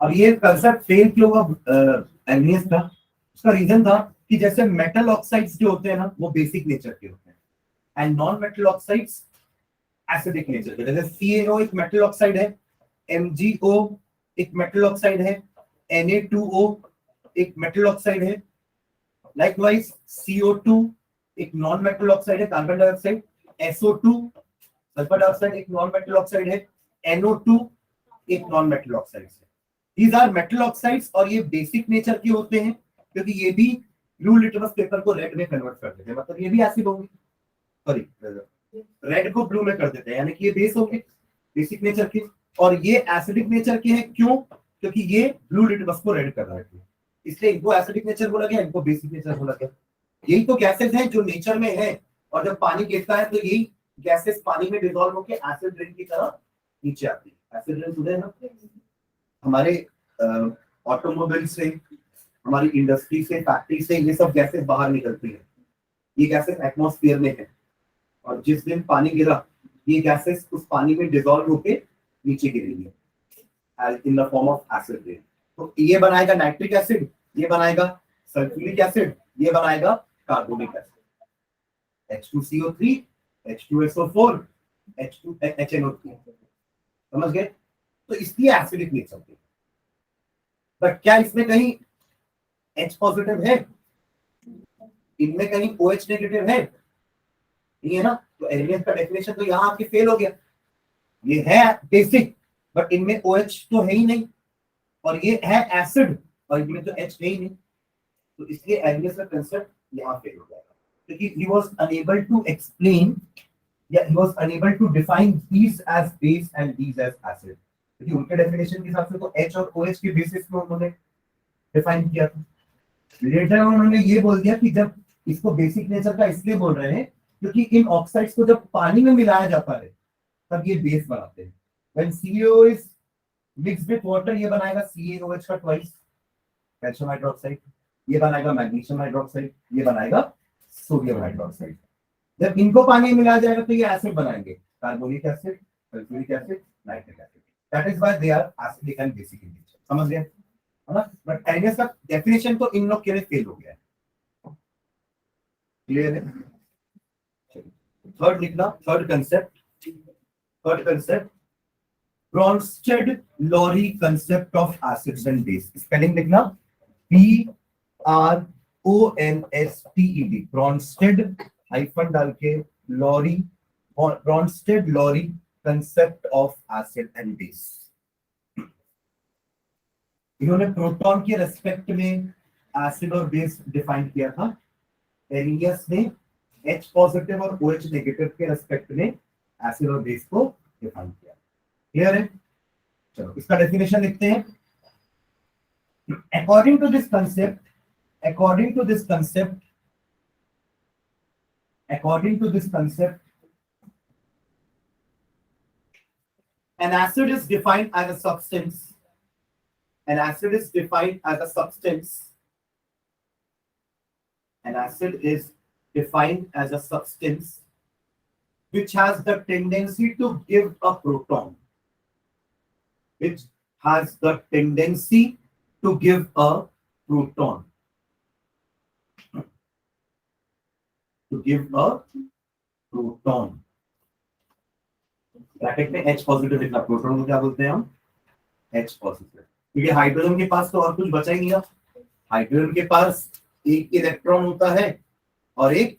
अब ये कंसेप्ट फेल क्यों हुआ एग्नियस का? उसका रीजन था कि जैसे मेटल ऑक्साइड्स जो होते हैं ना, वो बेसिक नेचर के होते हैं, and non metal oxides acidic nature के। जैसे CaO एक मेटल ऑक्साइड है, MgO एक मेटल ऑक्साइड है, Na2O एक मेटल ऑक्साइड है, लाइकवाइज CO2 एक नॉन मेटल ऑक्साइड है, carbon dioxide, SO2 sulphur dioxide एक नॉन मेटल ऑक्साइड है, NO2 एक नॉन मेटल ऑक्साइड है। These are मेटल ऑक्साइड्स, और ये बेसिक नेचर के होते हैं, क्योंकि ये भी ब्लू लिटमस पेपर को रेड में कन्वर्ट कर देते हैं, मतलब ये भी एसिड होंगे, सॉरी रेड को ब्लू में कर देते हैं, यानी कि ये बेस होंगे बेसिक नेचर के, और ये एसिडिक नेचर के हैं। क्यों? क्योंकि ये ब्लू लिटमस को रेड कर रहा है, इसलिए इनको एसिडिक नेचर बोला गया, इनको बेसिक नेचर बोला गया। यही तो गैसेस हैं जो नेचर में है, और जब पानी गिरता है तो यही गैसेस पानी में डिसॉल्व होकर एसिड रेन की तरह नीचे आती है। एसिड रेन सुने ना, हमारे ऑटोमोबाइल से, हमारी इंडस्ट्री से, फैक्ट्री से ये सब गैसेस बाहर निकलती है, ये गैसेस एटमॉस्फेयर में है, और जिस दिन पानी गिरा ये गैसेस उस पानी में डिसॉल्व होके नीचे गिरेंगे in the form of acid rain. तो ये बनाएगा नाइट्रिक एसिड, ये बनाएगा सल्फ्यूरिक एसिड, ये बनाएगा carbonic acid, H2CO3, H2SO4, HNO3। समझ गए? तो इसलिए एसिडिक नेचर होती है। बट क्या इसमें कहीं H पॉजिटिव है? इनमें कहीं OH नेगेटिव है नहीं है ना, तो एलियंस का डेफिनेशन तो यहाँ आपके फेल हो गया। ये है बेसिक बट इनमें OH तो है ही नहीं, और ये है एसिड और इनमें तो H है ही नहीं, तो इसलिए एलियंस का कंसेप्ट यहाँ फेल हो जाएगा, क्योंकि he was unable to explain, he was unable to define these as base and these as acid, क्योंकि उनके डेफिनेशन के हिसाब से तो H और OH के बेसिस पे उन्होंने डिफाइन किया था। लेटर उन्होंने ये बोल दिया कि जब इसको बेसिक नेचर का इसलिए बोल रहे हैं क्योंकि इन ऑक्साइड्स को जब पानी में मिलाया जाता है तब ये बेस बनाते हैं। When CaO is mixed with water ये बनाएगा CaOH का ट्वाइस कैल्शियम हाइड्रोक्साइड, ये बनाएगा मैग्नीशियम हाइड्रोक्साइड, ये बनाएगा सोडियम हाइड्रोक्साइड। जब इनको पानी में मिलाया जाएगा तो ये एसिड बनाएंगे, carbonic acid, sulphuric acid, nitric acid. That is why they are acidic and basic in nature. समझ गए है ना? बट एलियंस का डेफिनेशन तो इन लोग के लिए फेल हो गया है। क्लियर है? थर्ड लिखना, third concept Bronsted-Lowry concept of acids and base। Spelling लिखना BRONSTED, ब्रॉन्स्टेड हाइफन डाल के Lowry, Bronsted-Lowry concept of acid and base। इन्होंने प्रोटॉन के रेस्पेक्ट में एसिड और बेस डिफाइन किया था, एलियस ने H पॉजिटिव और OH नेगेटिव के रेस्पेक्ट में एसिड और बेस को डिफाइन किया। क्लियर है? चलो इसका डेफिनेशन लिखते हैं। According to this concept an acid is defined as a substance which has the tendency to give a proton, bracket में H पॉजिटिव लिखना, प्रोटॉन को क्या बोलते हैं हम? H positive. क्योंकि हाइड्रोजन के पास तो और कुछ बचा ही नहीं है। हाइड्रोजन के पास एक इलेक्ट्रॉन होता है और एक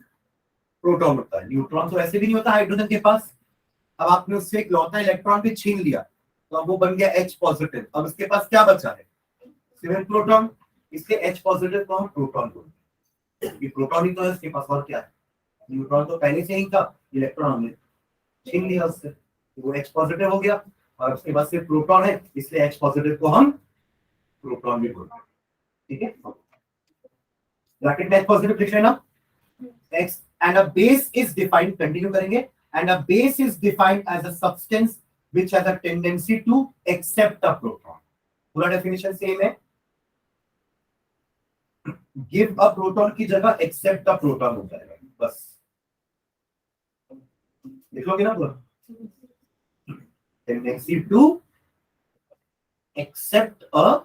प्रोटॉन होता है, न्यूट्रॉन तो ऐसे भी नहीं होता हाइड्रोजन के पास। अब आपने उससे एक लौटा इलेक्ट्रॉन भी छीन लिया तो अब वो बन गया H पॉजिटिव। अब इसके पास क्या बचा है? सिर्फ प्रोटॉन, इसलिए H पॉजिटिव को हम प्रोटॉन बोलते हैं। ये प्रोटॉन ही तो है इसके पास, और क्या है? न्यूट्रॉन तो पहले से ही था, इलेक्ट्रॉन हमने छीन लिया उससे, वो H पॉजिटिव हो गया, और उसके बाद सिर्फ प्रोटॉन है इसलिए H पॉजिटिव को हम प्रोटॉन भी बोलते हैं। ठीक है, ब्रैकेट में H पॉजिटिव लिख लेना। X and a base is defined, continue करेंगे, and a base is defined as a substance which has a tendency to accept a proton। पूरा डेफिनेशन सेम है, give a proton की जगह accept a proton हो जाएगा, बस लिख लोगे ना पूरा, tendency to accept a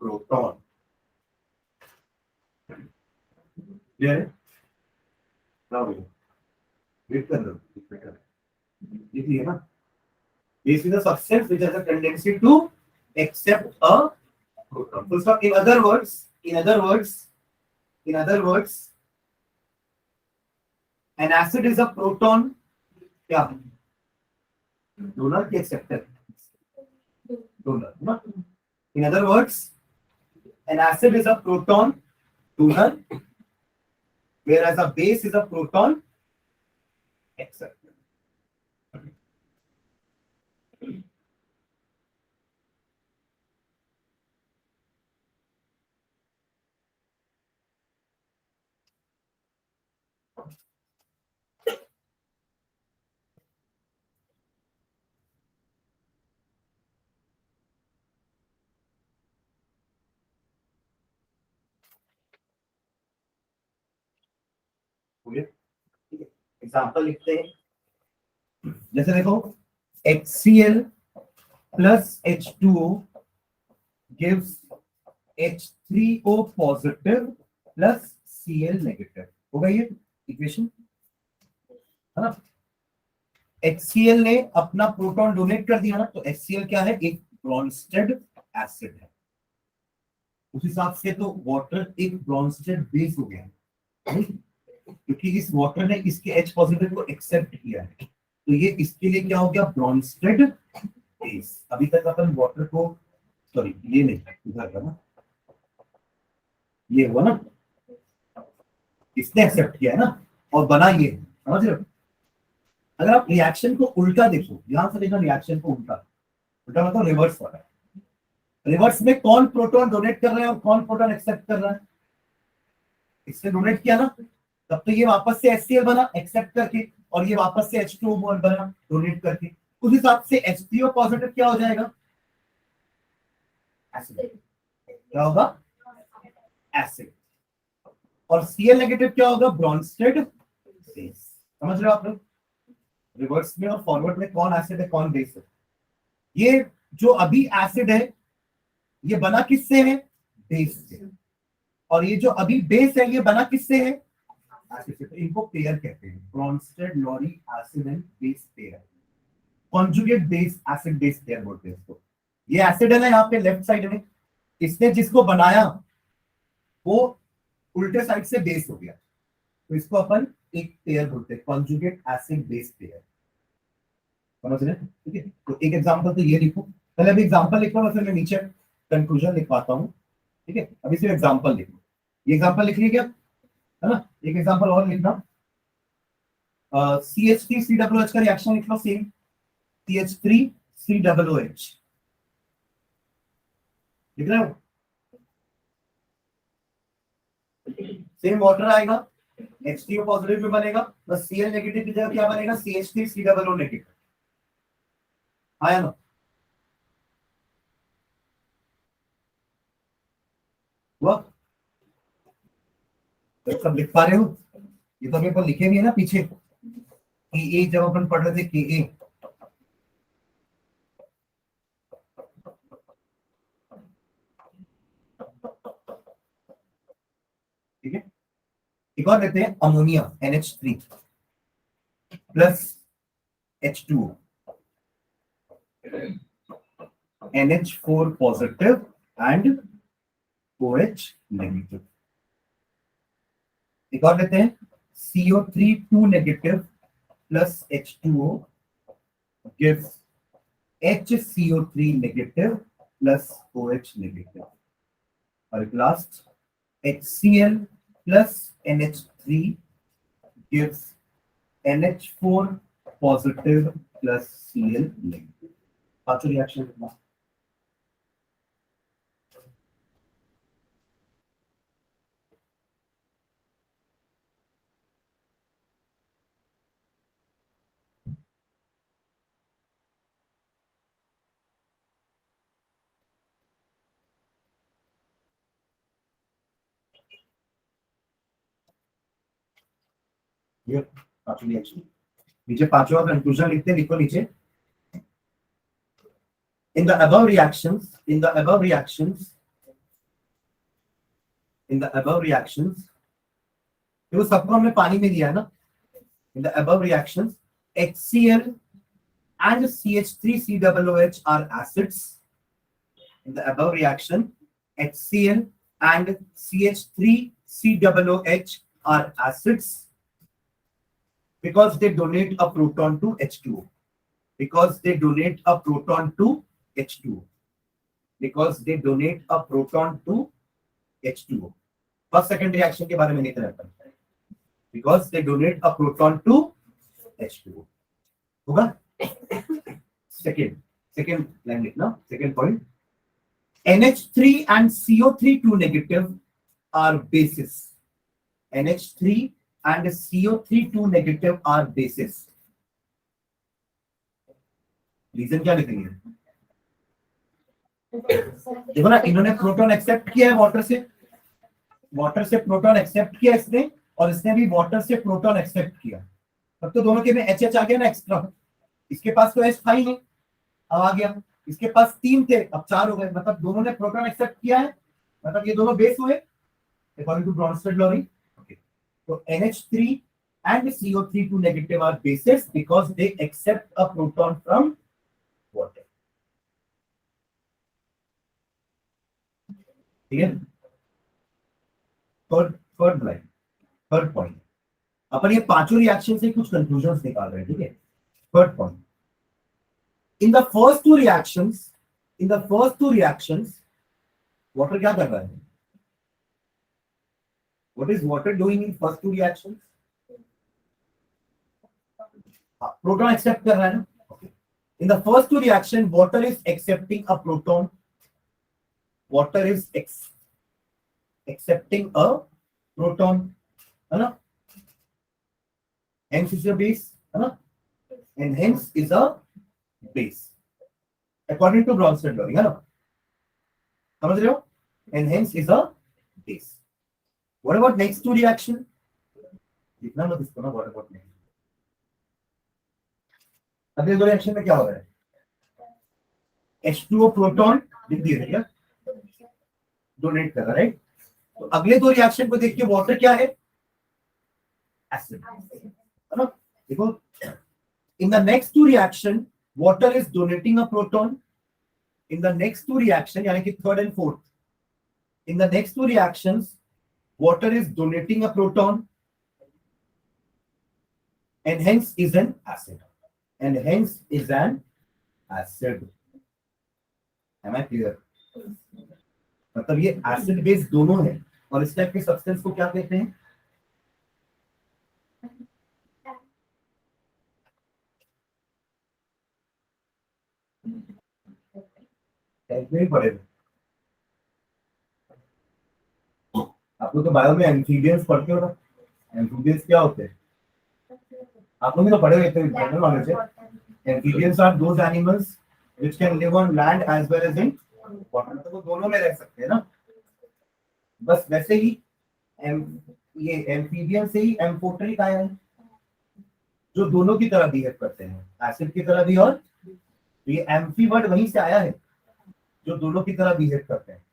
proton। Clear है? लिख लिया ना, this is a substance which has a tendency to accept a proton। So in other words an acid is a proton क्या donor की acceptor donor ना। In other words an acid is a proton donor whereas a base is a proton acceptor। Example लिखते हैं, जैसे देखो HCl plus H2O gives H3O positive plus Cl negative। होगा ये इक्वेशन है ना। HCl ने अपना प्रोटॉन डोनेट कर दिया ना, तो HCl क्या है? एक ब्रॉन्स्टेड एसिड है। उस हिसाब से तो वाटर एक ब्रॉन्स्टेड बेस हो गया। क्योंकि इस वाटर ने इसके H पॉजिटिव को एक्सेप्ट किया है, तो ये इसके लिए क्या हो गया, ब्रॉन्स्टेड बेस। अभी तक अपन वाटर को, सॉरी ये नहीं, इधर का ना, ये हुआ ना, इसने एक्सेप्ट किया है ना, और बना ये, समझ रहे हो। अगर आप रिएक्शन को उल्टा देखो, यहां से देखो रिएक्शन को उल्टा, उल्टा मतलब रिवर्स वाला है। रिवर्स में कौन प्रोटॉन डोनेट कर रहा है और कौन प्रोटॉन एक्सेप्ट कर रहा है, इसने डोनेट किया ना, तब तो ये वापस से HCl बना एक्सेप्ट करके, और ये वापस से H2O बना डोनेट करके। उस हिसाब से H3O पॉजिटिव क्या हो जाएगा, एसिड। क्या होगा, एसिड। और Cl नेगेटिव क्या होगा, ब्रॉन्स्टेड बेस। समझ रहे हो आप लोग, रिवर्स में और फॉरवर्ड में कौन एसिड है कौन बेस है। ये जो अभी एसिड है ये बना किससे है, बेस से, और ये जो अभी बेस है ये बना किससे है, एसिड से। तो इनको पेयर कहते हैं, Bronsted Lowry acid and base pair, conjugate base acid base pair बोलते हैं इसको। ये एसिड है ना यहाँ पे लेफ्ट साइड में, इसने जिसको बनाया वो उल्टे साइड से बेस हो गया, तो इसको अपन एक पेयर बोलते हैं, कॉन्जुगेट एसिड बेस पेयर। समझ रहे हैं, ठीक है। तो एक एग्जांपल तो ये लिखो, पहले अभी एग्जांपल लिख लो, फिर मैं नीचे कंक्लूजन लिखवाता हूँ, ठीक है। अभी सिर्फ एग्जांपल लिखो, ये एग्जांपल लिख लिया क्या, है ना। एक एग्जांपल और लिखना, CH3COOH का रिएक्शन लिख लो, सेम CH3COOH, लिख रहे हो, सेम वाटर आएगा, H2O पॉजिटिव में बनेगा, बस Cl नेगेटिव की जगह क्या बनेगा, CH3COO नेगेटिव, आया ना। हुआ, तो सब लिख पा रहे हो, ये तो अभी अपन लिखे भी है ना पीछे, कि जब अपन पढ़ रहे थे कि ठीक है। एक और लेते हैं, ammonia NH3 plus H2O, NH4 positive and OH negative. एक और लेते हैं, CO3 2 negative plus H2O gives HCO3 negative plus OH negative. और एक last, HCl plus NH3 gives NH4 positive plus Cl negative. पांचों रिएक्शन लिखना। ये पांचों रिएक्शन, नीचे पांचों का कंक्लूजन लिखते, लिखो नीचे। In the above reactions, देखो सबको हमने पानी में दिया है ना। In the above reactions, HCl and CH3COOH are acids. In the above reaction, HCl and CH3COOH are acids because they donate a proton to H2O. Because they donate a proton to H2O. Because they donate a proton to H2O. First second reaction के बारे में नहीं करता, because they donate a proton to H2O होगा। सेकंड लाइन लिखना, second point, NH3 and CO3 2 negative are bases. NH3 and CO3 2 negative are bases. Reason क्या लिखेंगे, देखो ना, इन्होंने प्रोटॉन एक्सेप्ट किया है वाटर से, प्रोटॉन एक्सेप्ट किया इसने, और इसने भी वाटर से प्रोटॉन एक्सेप्ट किया, तब तो दोनों के में HH आ गया ना एक्स्ट्रा। इसके पास तो H था ही नहीं, अब आ गया, इसके पास 3 थे अब 4 हो गए, मतलब दोनों ने प्रोटॉन एक्सेप्ट किया है, मतलब ये दोनों बेस हुए अकॉर्डिंग टू ब्रॉन्स्टेड लॉरी। तो NH3 and CO3 2 negative are bases because they accept a proton from water. ठीक है, थर्ड लाइन, थर्ड पॉइंट, अपन ये पांचों रिएक्शन से कुछ कंक्लूजन निकाल रहे हैं, ठीक है। Third point, in the first two reactions, in the first two reactions water क्या कर रहा है? What is water doing in first two reactions? Proton accept कर रहा है ना। In the first two reaction water is accepting a proton, water is accepting a proton, है ना, hence is a base, है ना, and hence is a base according to Bronsted law, है ना, समझ रहे हो, and hence is a base. What about next two reaction? लिखना मत इसको ना, what about next, अगले दो रिएक्शन में क्या हो रहा है? H2O प्रोटॉन लिख दिए क्या, डोनेट कर रहा है, राइट। तो अगले दो रिएक्शन को देखिए, वाटर क्या है? एसिड, है ना। देखो, in the next two reaction water is donating a proton, in the next two reaction यानी कि third and fourth, in the next two reactions water is donating a proton and hence is an acid, and hence is an acid. Am I clear? मतलब ये एसिड बेस दोनों है, और इस टाइप के सब्सटेंस को क्या कहते हैं? नहीं पढ़ेगा आप लोग तो बायो में एम्फीबियंस पढ़ते हो ना, एम्फीबियंस क्या होते हैं? आप लोग तो पढ़े हुए थे, जनरल नॉलेज है। Amphibians are those animals which can live on land as well as in water, तो वो दोनों में रह सकते हैं ना। बस वैसे ही एम, ये एम्फीबियन से ही एम्फोटेरिक आया है, जो दोनों की तरह बिहेव करते हैं, एसिड की तरह भी, और तो ये एम्फी वर्ड वहीं से आया है, जो दोनों की तरह बिहेव करते हैं,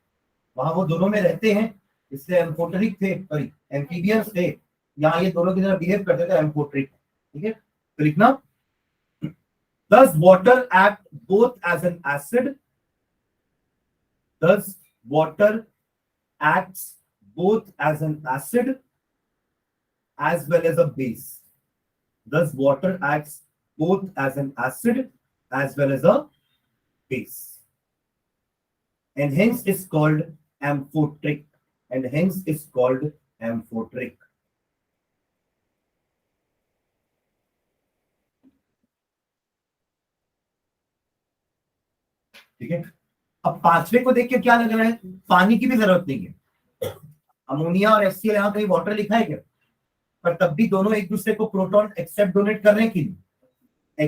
वहां वो दोनों में रहते हैं, इससे एम्फोटेरिक थे, सॉरी एम्फीबियंस थे, यहाँ ये दोनों की तरह बिहेव करते थे, एम्फोटेरिक, ठीक है। तो लिखना, does water act both as an acid, does water acts both as an acid as well as a base, does water acts both as an acid as well as a base, and hence is called amphoteric, and hence is called amphoteric. ठीक है। अब पांचवे को देख के क्या लग रहा है? पानी की भी जरूरत नहीं है, अमोनिया और HCl, यहाँ कहीं वाटर लिखा है क्या? पर तब भी दोनों एक दूसरे को प्रोटॉन एक्सेप्ट डोनेट कर रहे हैं कि नहीं?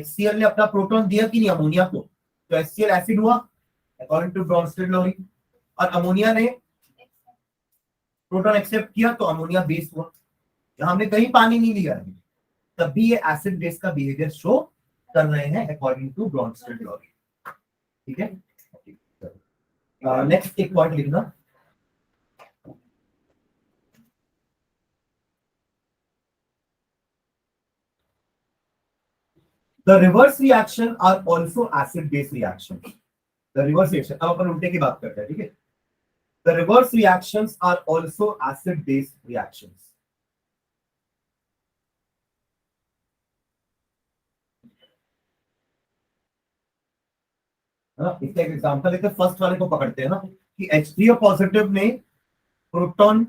HCl ने अपना प्रोटॉन दिया कि नहीं अमोनिया को, तो HCl एसिड हुआ अकॉर्डिंग टू ब्रॉन्स्टेड लॉ, और अमोनिया ने प्रोटॉन एक्सेप्ट किया तो अमोनिया बेस हुआ। यहाँ हमने कहीं पानी नहीं लिया है, तब भी ये एसिड बेस का बिहेवियर शो कर रहे हैं अकॉर्डिंग टू ब्रॉन्स्टेड लॉ, ठीक है। नेक्स्ट एक पॉइंट लिखना, the reverse reaction are also acid base reaction, the reverse reaction, अब अपन उल्टे की बात करते हैं, ठीक है। the reverse reactions are also acid base reactions, इसका एक एग्जांपल लेते हैं, फर्स्ट वाले को पकड़ते हैं ना, कि H3O पॉजिटिव ने प्रोटॉन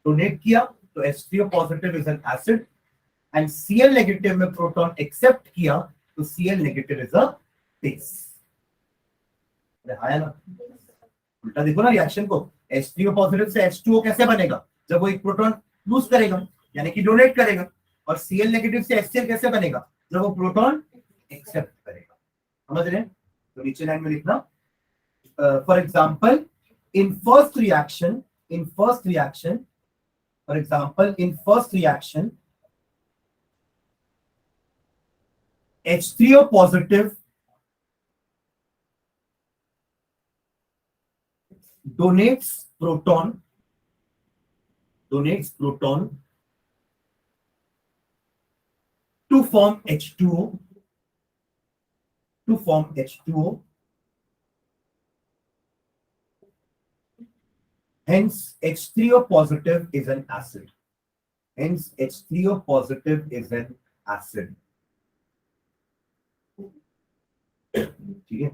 डोनेट किया, तो H3O positive is an acid, and Cl negative में प्रोटॉन एक्सेप्ट किया, तो Cl negative is a base. आया ना, उल्टा देखो ना रिएक्शन को, H3O पॉजिटिव से H2O कैसे बनेगा? जब वो एक प्रोटॉन लूज करेगा, यानी कि डोनेट करेगा, और Cl नेगेटिव से HCl कैसे बनेगा? जब वो प्रोटॉन एक्सेप्ट करेगा, समझ रहे हैं? तो नीचे लाइन में लिखना, for example in first reaction, in first reaction, for example in first reaction H3O positive donates proton to form H2O, hence H3O positive is an acid, Hence H3O positive is an acid. ठीक है.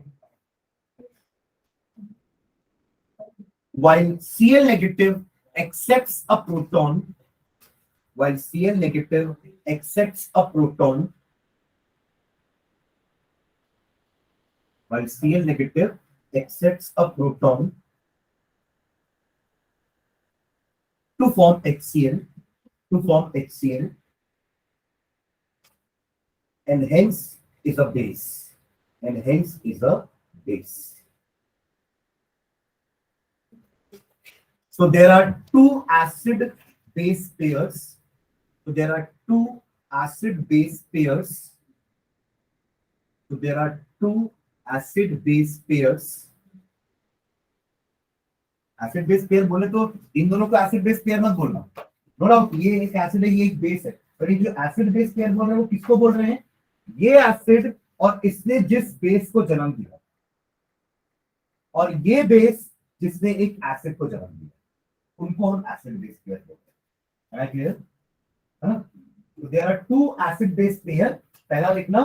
While Cl negative accepts a proton, while Cl negative accepts a proton, while Cl negative accepts a proton to form HCl, and hence is a base, and hence is a base. So there are two acid base pairs. So there are two acid base pairs. So there are two acid base pairs. Acid base pair बोले तो इन दोनों को एसिड बेस पेयर मत बोलना. नो डाउट ये एक एसिड है, ये एक बेस है, पर ये जो एसिड बेस पेयर बोल रहे हैं वो किसको बोल रहे हैं? ये एसिड और इसने जिस बेस को जन्म दिया, और ये बेस जिसने एक एसिड को जन्म दिया, उनको हम एसिड बेस पेयर बोलते हैं. क्लियर? तो there are two acid base pair. पहला लिखना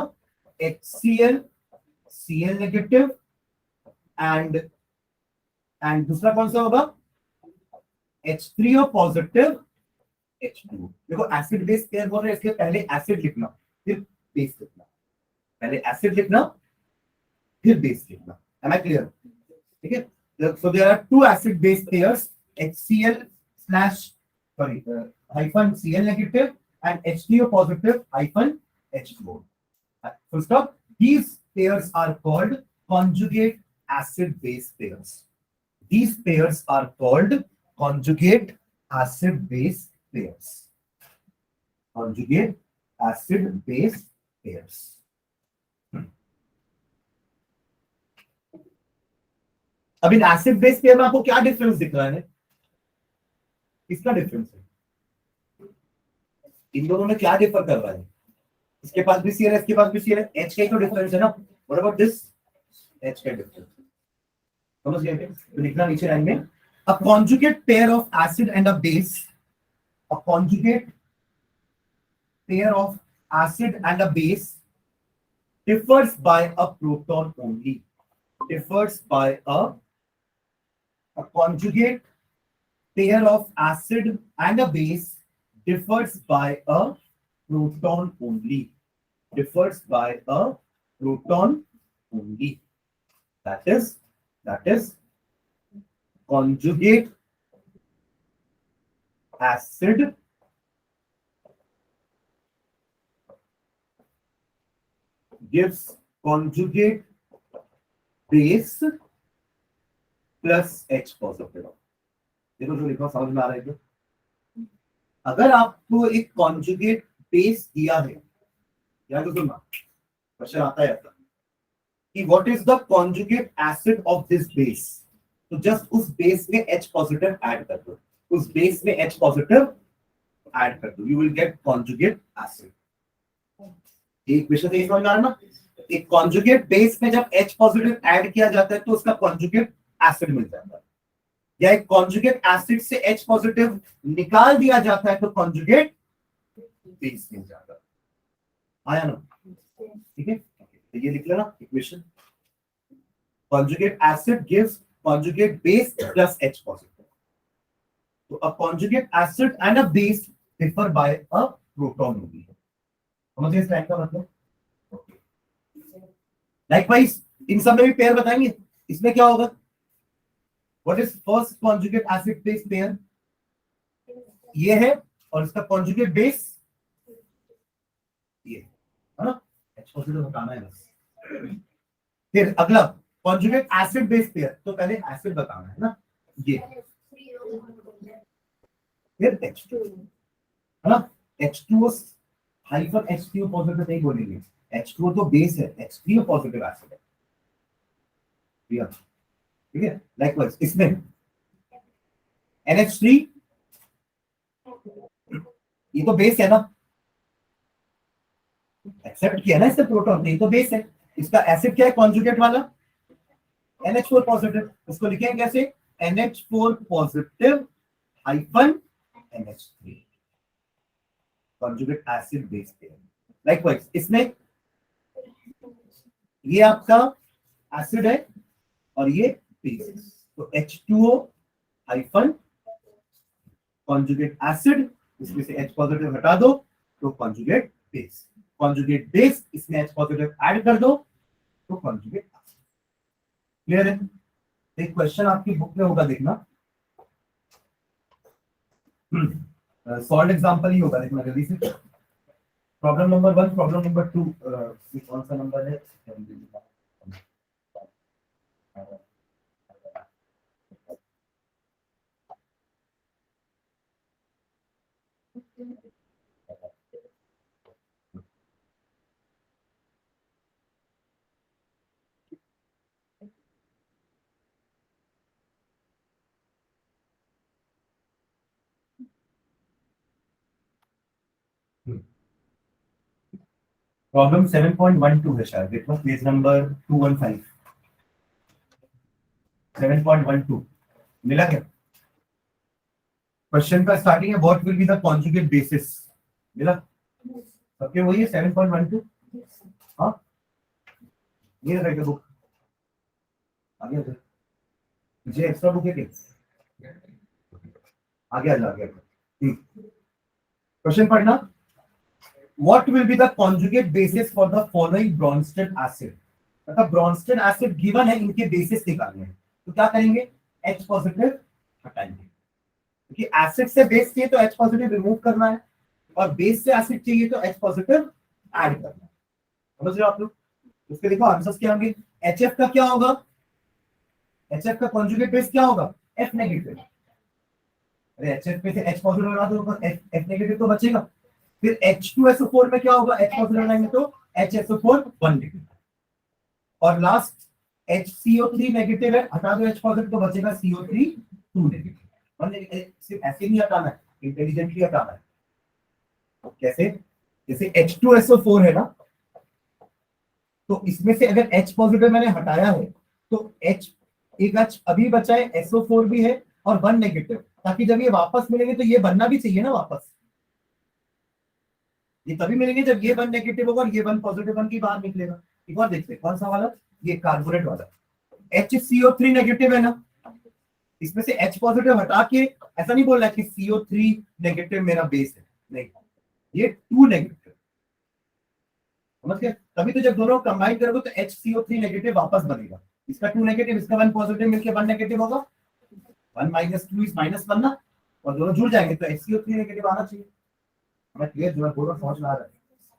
HCl, Cl नेगेटिव, एंड दूसरा कौन सा होगा? H3O positive, H2. देखो एसिड बेस पेयर बोल रहे हैं, इसके पहले एसिड लिखना फिर बेस लिखना, पहले एसिड लिखना फिर बेस लिखना. Am I clear? ठीक है. So there are two acid base pairs, HCl slash hyphen Cl negative and H3O positive hyphen H2O. Full stop. These pairs are called conjugate acid base pairs. These pairs are called conjugate acid base pairs. Conjugate acid base pairs. अब इन एसिड बेस पेयर में आपको क्या डिफरेंस दिख रहा है? इसका डिफरेंस है. इन दोनों में क्या डिफर कर रहा है? इसके पास भी Cl है, इसके पास भी Cl है. H का ही तो डिफरेंस है ना. What about this? H का डिफरेंस. समझ गए? तो लिखना नीचे लाइन में, a conjugate pair of acid and a base, a conjugate pair of acid and a base differs by a proton only. Differs by a conjugate pair of acid and a base differs by a proton only. Differs by a proton only. That is conjugate acid gives conjugate base plus H positive. देखो जो लिखा समझ में आ रहा है क्या? अगर आपको एक कॉन्जुगेट बेस दिया है, या तो सुनना क्वेश्चन आता है आपका कि what is the conjugate acid of this base, तो जस्ट उस बेस में H पॉजिटिव ऐड कर दो, उस बेस में H पॉजिटिव ऐड कर दो, you will get conjugate acid. एक विषय समझ में आ रहा है ना? एक कॉन्जुगेट बेस में जब H पॉजिटिव ऐड किया जाता है तो उसका कॉन्जुगेट एसिड मिल जाता है, या एक कॉन्जुगेट एसिड से H पॉजिटिव निकाल दिया जाता है तो कॉन्जुगेट बेस मिल जाता है. आया ना? ठीक है. तो ये लिख लेना equation. Conjugate acid gives conjugate base plus H positive. तो a conjugate acid and a base differ by a proton only. समझिए इस लाइन का मतलब. लाइकवाइज इन सब में भी पेयर बताएंगे. इसमें क्या होगा? What is first conjugate acid base pair? ये है, और इसका कॉन्जुगेट बेस ये है ना. H पॉजिटिव बताना है बस. फिर अगला कॉन्जुगेट एसिड बेस पेयर, तो पहले एसिड बताना है ना. ये फिर H2 है ना. H2O हाइफन H3O पॉजिटिव नहीं बोलेंगे. H2O तो बेस है, H3O पॉजिटिव एसिड है. ठीक है. लाइकवाइज इसमें NH3 ये तो बेस है ना, एक्सेप्ट किया ना इससे प्रोटॉन, नहीं तो बेस है. इसका एसिड क्या है कॉन्जुगेट वाला? NH4 positive. इसको लिखेंगे कैसे? NH4 positive hyphen NH3. Conjugate acid base pair. Likewise इसमें ये आपका एसिड है और ये बेस, तो H2O हाइफन कॉन्जुगेट एसिड, इसमें से H पॉजिटिव हटा दो तो कॉन्जुगेट बेस, कॉन्जुगेट बेस इसमें H पॉजिटिव ऐड कर दो तो कॉन्जुगेट एसिड। क्लियर है? एक क्वेश्चन आपकी बुक में होगा, देखना सॉल्व एग्जांपल ही होगा, देखना जल्दी से। प्रॉब्लम नंबर 1, प्रॉब्लम नंबर 2, कौन सा नंबर है? प्रॉब्लम 7.12 है शायद, देखो पेज नंबर 215। 7.12 मिला क्या? क्वेश्चन का स्टार्टिंग है what will be the conjugate basis, मिला सबके? वही है 7.12। हाँ ये रहेगा बुक, आगे आ जाओ, मुझे एक्स्ट्रा बुक है क्या? आगे आ जाओ, आगे आ जाओ। क्वेश्चन पढ़ना, what will be the conjugate basis for the following Bronsted acid? मतलब ब्रॉन्स्टेड एसिड गिवन है, इनके बेसिस निकालने हैं, तो क्या करेंगे? H पॉजिटिव हटाएंगे, क्योंकि एसिड से बेस चाहिए तो H पॉजिटिव रिमूव करना है, और बेस से एसिड चाहिए तो H पॉजिटिव ऐड करना है। समझ रहे हो आप लोग? उसके देखो आंसर्स क्या होंगे। HF का क्या होगा? HF का कॉन्जुगेट बेस क्या होगा? F negative. अरे HF पे से H पॉजिटिव हटा दो तो F नेगेटिव तो बचेगा। फिर H2SO4 में क्या होगा? H पॉजिटिव लगाएंगे तो HSO4 1 नेगेटिव, और लास्ट HCO3 नेगेटिव है, हटा दो H पॉजिटिव तो बचेगा CO3 2 नेगेटिव। और सिर्फ ऐसे नहीं हटाना है, इंटेलिजेंटली हटाना है। कैसे? जैसे H2SO4 है ना, तो इसमें से अगर H पॉजिटिव मैंने हटाया है तो H एक H अभी बचा है, SO4 भी है और 1 नेगेटिव, ताकि जब ये वापस मिलेंगे तो ये बनना भी चाहिए ना वापस। ये तभी मिलेंगे जब ये 1 नेगेटिव होगा और ये 1 पॉजिटिव बन के बाहर निकलेगा। एक और देखते हैं, कौन सा वाला? ये कार्बोनेट वाला। HCO3 नेगेटिव है ना, इसमें से H पॉजिटिव हटा के ऐसा नहीं बोलना कि CO3 नेगेटिव मेरा बेस है, नहीं, ये 2 नेगेटिव। समझ गए? तभी तो जब दोनों कंबाइन करोगे तो HCO3 नेगेटिव वापस बनेगा, इसका 2 नेगेटिव इसका 1 पॉजिटिव मिलके 1 नेगेटिव होगा, 1 - 2 इज -1 ना, और दोनों जुड़ जाएंगे तो HCO3 नेगेटिव आना चाहिए। मैं क्लियर जो मैं बोल रहा हूं समझ में आ रहा है?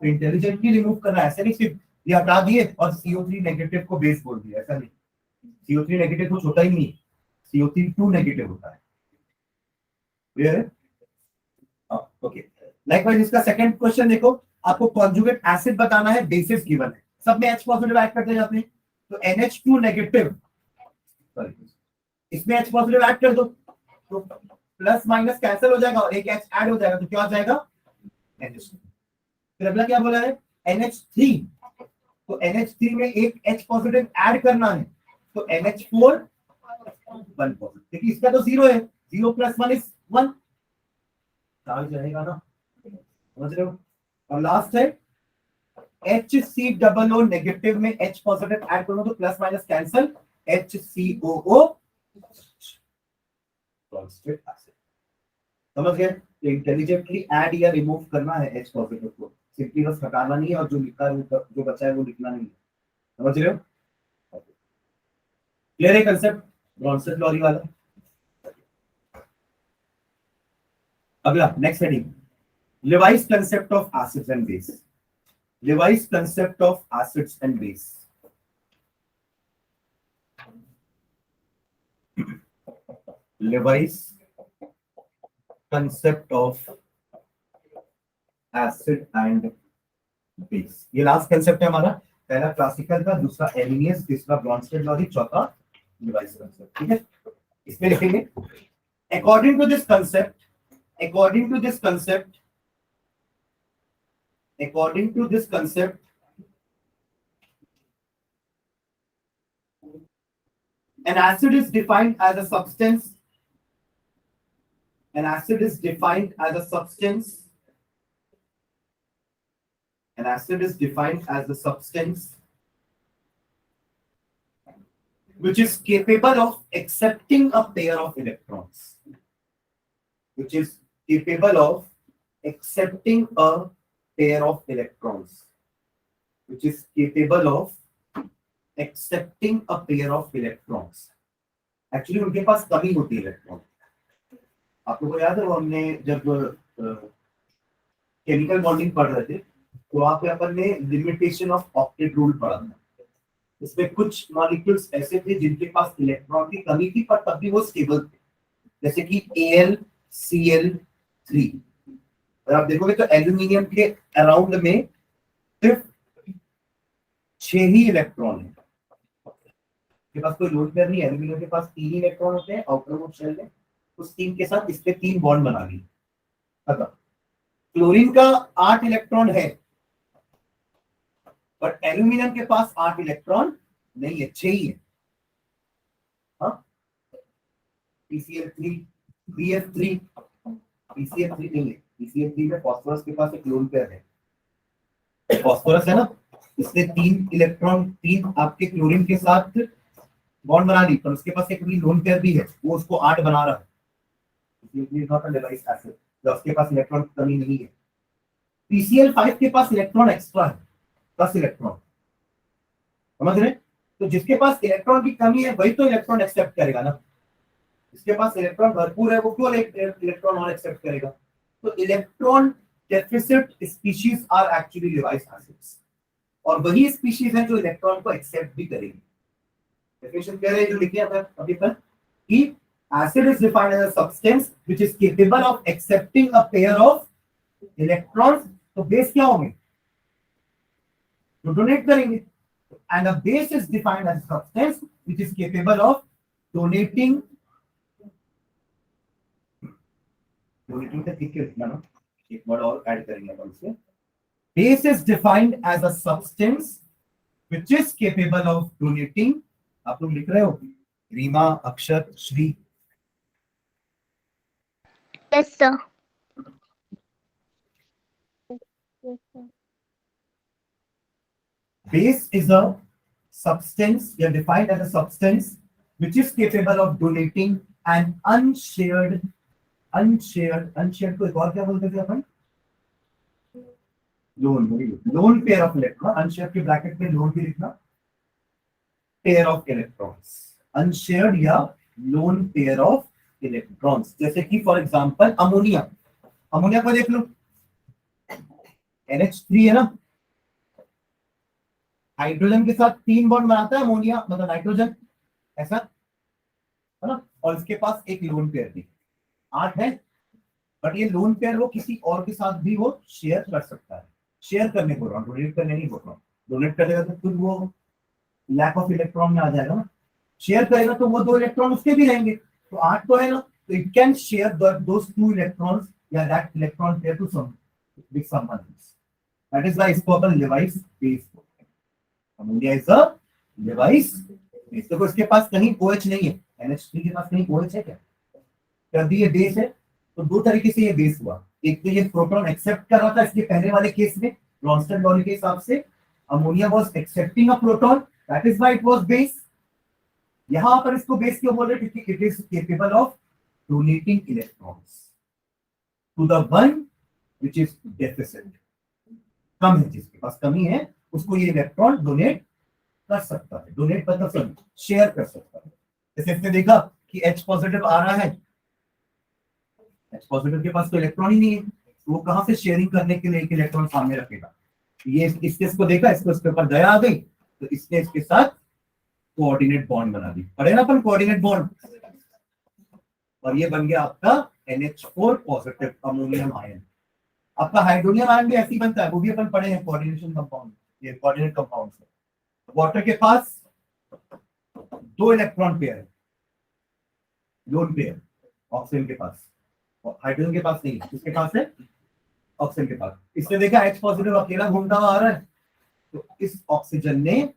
तो इंटेलिजेंटली रिमूव करना, ऐसे नहीं सिर्फ ये हटा दिए और CO3 नेगेटिव को बेस बोल दिया, ऐसा नहीं। CO3 नेगेटिव कुछ होता ही नहीं, CO3 2 नेगेटिव होता है। क्लियर है? ओके। लाइकवाइज इसका सेकंड क्वेश्चन देखो, आपको कॉन्जुगेट एसिड बताना है, बेसिस गिवन है, सब में H पॉजिटिव ऐड करते जाते हैं, तो NH2 नेगेटिव, सॉरी इसमें H पॉजिटिव ऐड कर दो तो प्लस माइनस कैंसिल हो जाएगा और एक H ऐड हो जाएगा, तो क्या हो जाएगा? NH2। फिर अगला क्या बोला है? NH3, तो NH3 में एक H पॉजिटिव ऐड करना है, तो NH4 1 पॉजिटिव, क्योंकि इसका तो 0 है, 0 + 1 इज 1, जाएगा ना? समझ रहे हो? और लास्ट है HCOO नेगेटिव में H पॉजिटिव ऐड करो तो plus minus cancel, HCOO constant acid. समझ गए? इंटेलिजेंटली ऐड या रिमूव करना है H पॉजिटिव को, सिंपली बस हटाना नहीं है, और जो लिखा है जो बचा है वो लिखना नहीं है। समझ रहे हो? क्लियर है कंसेप्ट ब्रॉन्सन लॉरी वाला? अगला next heading, Levi's concept of acids and base. Levi's concept of acids and base. Levi's concept of acid and base. ये लास्ट कंसेप्ट है हमारा, पहला क्लासिकल का, दूसरा एलिनियस, तीसरा ब्रॉन्स्टेड लॉरी, चौथा Levi's concept। ठीक है, इसमें लिखेंगे according to this concept, according to this concept, according to this concept, an acid is defined as a substance, an acid is defined as a substance An acid is defined as a substance which is capable of accepting a pair of electrons. Which is capable of accepting a pair of electrons. Which is capable of accepting a pair of electrons. Actually उनके पास कमी होती है इलेक्ट्रॉन. आप लोगों को याद है वो हमने जब केमिकल बॉन्डिंग पढ़ रहे थे तो वहां पे अपन ने लिमिटेशन ऑफ ऑक्टेट रूल पढ़ा था. इसमें कुछ मॉलिक्यूल्स ऐसे थे जिनके पास इलेक्ट्रॉन की कमी थी पर तब भी वो स्टेबल थे, जैसे कि AlCl3. और आप देखोगे तो एल्यूमिनियम के अराउंड में सिर्फ 6 ही इलेक्ट्रॉन है. के पास कोई लोड पेयर नहीं. एल्यूमिनियम के पास 3 ही इलेक्ट्रॉन होते हैं आउटर शेल में. उस 3 के साथ इस पे 3 बॉन्ड बना ली. क्लोरीन का 8 इलेक्ट्रॉन है बट एल्यूमिनियम के पास 8 इलेक्ट्रॉन नहीं है, 6 ही है. हाँ, PCl3 BF3 PCl3 नहीं है. PCl3 में फास्फोरस के पास एक लोन पेयर है. फास्फोरस है ना, इसने 3 इलेक्ट्रॉन 3 आपके क्लोरीन के साथ बॉन्ड बना ली पर उसके पास एक लोन पेयर भी है, वो उसको 8 बना रहा है. उसके पास इलेक्ट्रॉन की कमी नहीं है. PCl5 के पास इलेक्ट्रॉन एक्स्ट्रा है, 10 इलेक्ट्रॉन. समझ रहे? तो जिसके पास इलेक्ट्रॉन की कमी है वही तो इलेक्ट्रॉन एक्सेप्ट करेगा ना. जिसके पास इलेक्ट्रॉन भरपूर है वो क्यों इलेक्ट्रॉन और एक्सेप्ट करेगा. तो electron deficit species are actually Lewis acids, और वही स्पीशीज है जो इलेक्ट्रॉन को एक्सेप्ट भी करेगी. डेफिनेशन कह रहे हैं जो लिखे हैं अभी तक कि acid is defined as a substance which is capable of accepting a pair of electrons. तो बेस क्या होंगे? तो डोनेट करेंगे. And a base is defined as a substance which is capable of donating का ठीक है लिखना ना, एक वर्ड और ऐड करेंगे अपन इसमें. Base is defined as a substance which is capable of donating. आप लोग लिख रहे हो? रीमा, अक्षर, Shri. Yes, sir. Base is a substance, yeah, defined as a substance which is capable of donating an unshared को एक और क्या बोलते थे अपन? Lone pair of electron. Unshared के ब्रैकेट में लोन भी लिखना. पेयर ऑफ इलेक्ट्रॉन्स, अनशेयर्ड या लोन पेयर ऑफ इलेक्ट्रॉन्स. जैसे कि फॉर एग्जांपल अमोनिया. अमोनिया को देख लो, NH3 है ना, हाइड्रोजन के साथ 3 बॉन्ड बनाता है अमोनिया, मतलब नाइट्रोजन, ऐसा है ना. और इसके पास एक लोन पेयर भी 8 है. बट ये लोन पेयर वो किसी और के साथ भी वो शेयर कर सकता है. शेयर करने बोल रहा हूँ, डोनेट करने नहीं बोल रहा हूँ. डोनेट करेगा तो खुद वो लैक ऑफ इलेक्ट्रॉन में आ जाएगा ना. शेयर करेगा तो वो 2 इलेक्ट्रॉन उसके भी रहेंगे. तो 8 तो है ना, तो it can share those 2 electrons या that electron pair to some with someone else. That is why इसको अपन लेवाइस बेस बोलते हैं. Ammonia is a Lewis base. देखो इसके पास कहीं OH नहीं है. NH3 के पास कहीं OH है क्या? कर दी ये बेस है. तो 2 तरीके से ये बेस हुआ. एक तो ये प्रोटॉन एक्सेप्ट कर रहा था इसके पहले वाले केस में ब्रॉन्स्टन लॉ के हिसाब से. Ammonia was accepting a proton, that is why it was base. यहां पर इसको बेस क्यों बोल रहे हैं? क्योंकि it is capable of donating electrons to the one which is deficit. कम है, जिसके पास कमी है उसको ये इलेक्ट्रॉन डोनेट कर सकता है. डोनेट मतलब शेयर कर सकता है. जैसे इसने देखा कि H पॉजिटिव आ रहा है, H पॉजिटिव के पास तो इलेक्ट्रॉन ही नहीं है, तो वो कहां से शेयरिंग करने के लिए एक इलेक्ट्रॉन सामने रखेगा. ये इसके इसको देखा, इसको इसके ऊपर दया आ गई तो इसने इसके साथ कोऑर्डिनेट बॉन्ड बना दी. पढ़े ना अपन कोऑर्डिनेट बॉन्ड. और ये बन गया आपका NH4 पॉजिटिव अमोनियम आयन. आपका हाइड्रोनियम आयन भी ऐसे ही बनता है, वो भी अपन पढ़े हैं कोऑर्डिनेशन कंपाउंड, ये कोऑर्डिनेट कंपाउंड है. वाटर के पास 2 इलेक्ट्रॉन पेयर है, लोन पेयर. ऑक्सीजन के पास, हाइड्रोजन के पास नहीं है. किसके पास है? ऑक्सीजन के पास. इसने देखा H पॉजिटिव अकेला घूमता हुआ आ रहा है, तो इस ऑक्सीजन ने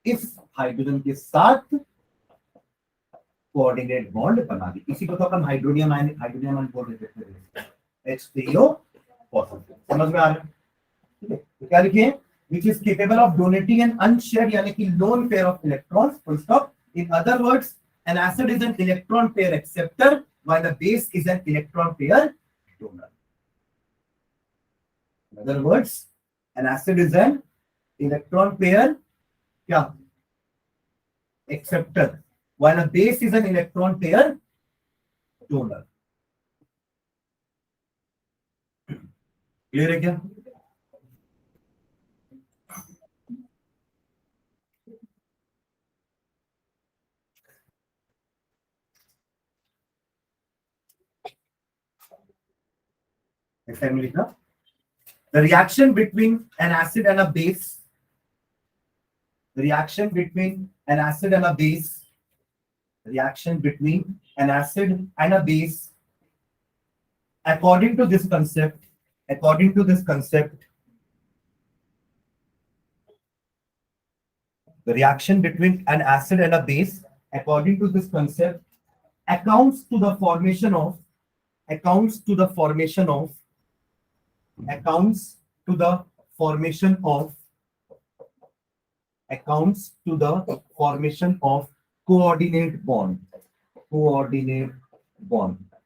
इस हाइड्रोजन के साथ कोऑर्डिनेट बॉन्ड बना दी. इसी को तो अपन हाइड्रोनियम आयन बोल देते हैं. H3O positive. समझ में आ रहा है? ठीक है. क्या लिखे, which is capable of donating an unshared यानी कि lone pair of electrons, full stop. In other words, an acid is an electron pair acceptor while the base is an electron pair donor. In other words, an acid is an electron pair क्या acceptor while a base is an electron pair donor. Clear है क्या? The reaction between an acid and a base, the reaction between an acid and a base, reaction between an acid and a base, according to this concept, the reaction between an acid and a base, according to this concept, accounts to the formation of coordinate bond.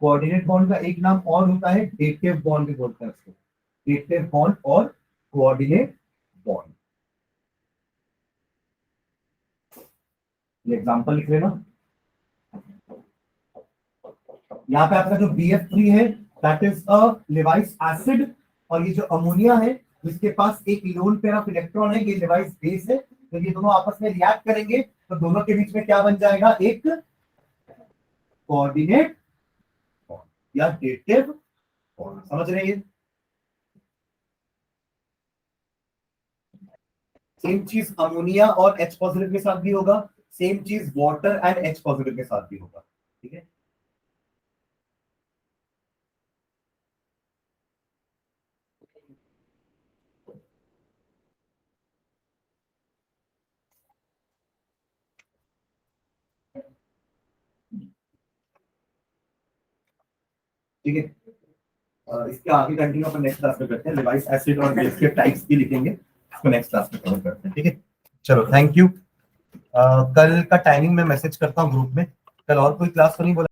Coordinate bond का एक नाम और होता है डेटिव बॉन्ड भी बोलते हैं उसको, डेटिव बॉन्ड और कोऑर्डिनेट बॉन्ड. ये एग्जांपल लिख लेना. यहाँ पे आपका जो BF3 है that is a Levi's acid, और ये जो अमोनिया है जिसके पास एक लोन पेयर ऑफ इलेक्ट्रॉन है, ये लेवाइस बेस है. तो ये दोनों आपस में रिएक्ट करेंगे तो दोनों के बीच में क्या बन जाएगा, एक कोऑर्डिनेट या डेटिव बॉन्ड. समझ रहे हैं? सेम चीज अमोनिया और H पॉजिटिव के साथ भी होगा, सेम चीज वाटर एंड H पॉजिटिव के साथ भी होगा. ठीक है, ठीक है. इसके आगे कंटिन्यू अपन नेक्स्ट क्लास में करते हैं. लेवाइस एसिड और बेस के टाइप्स भी लिखेंगे, इसको नेक्स्ट क्लास में कवर करते हैं. ठीक है, चलो थैंक यू. कल का टाइमिंग मैं मैसेज करता हूँ ग्रुप में. कल और कोई क्लास तो नहीं बोला.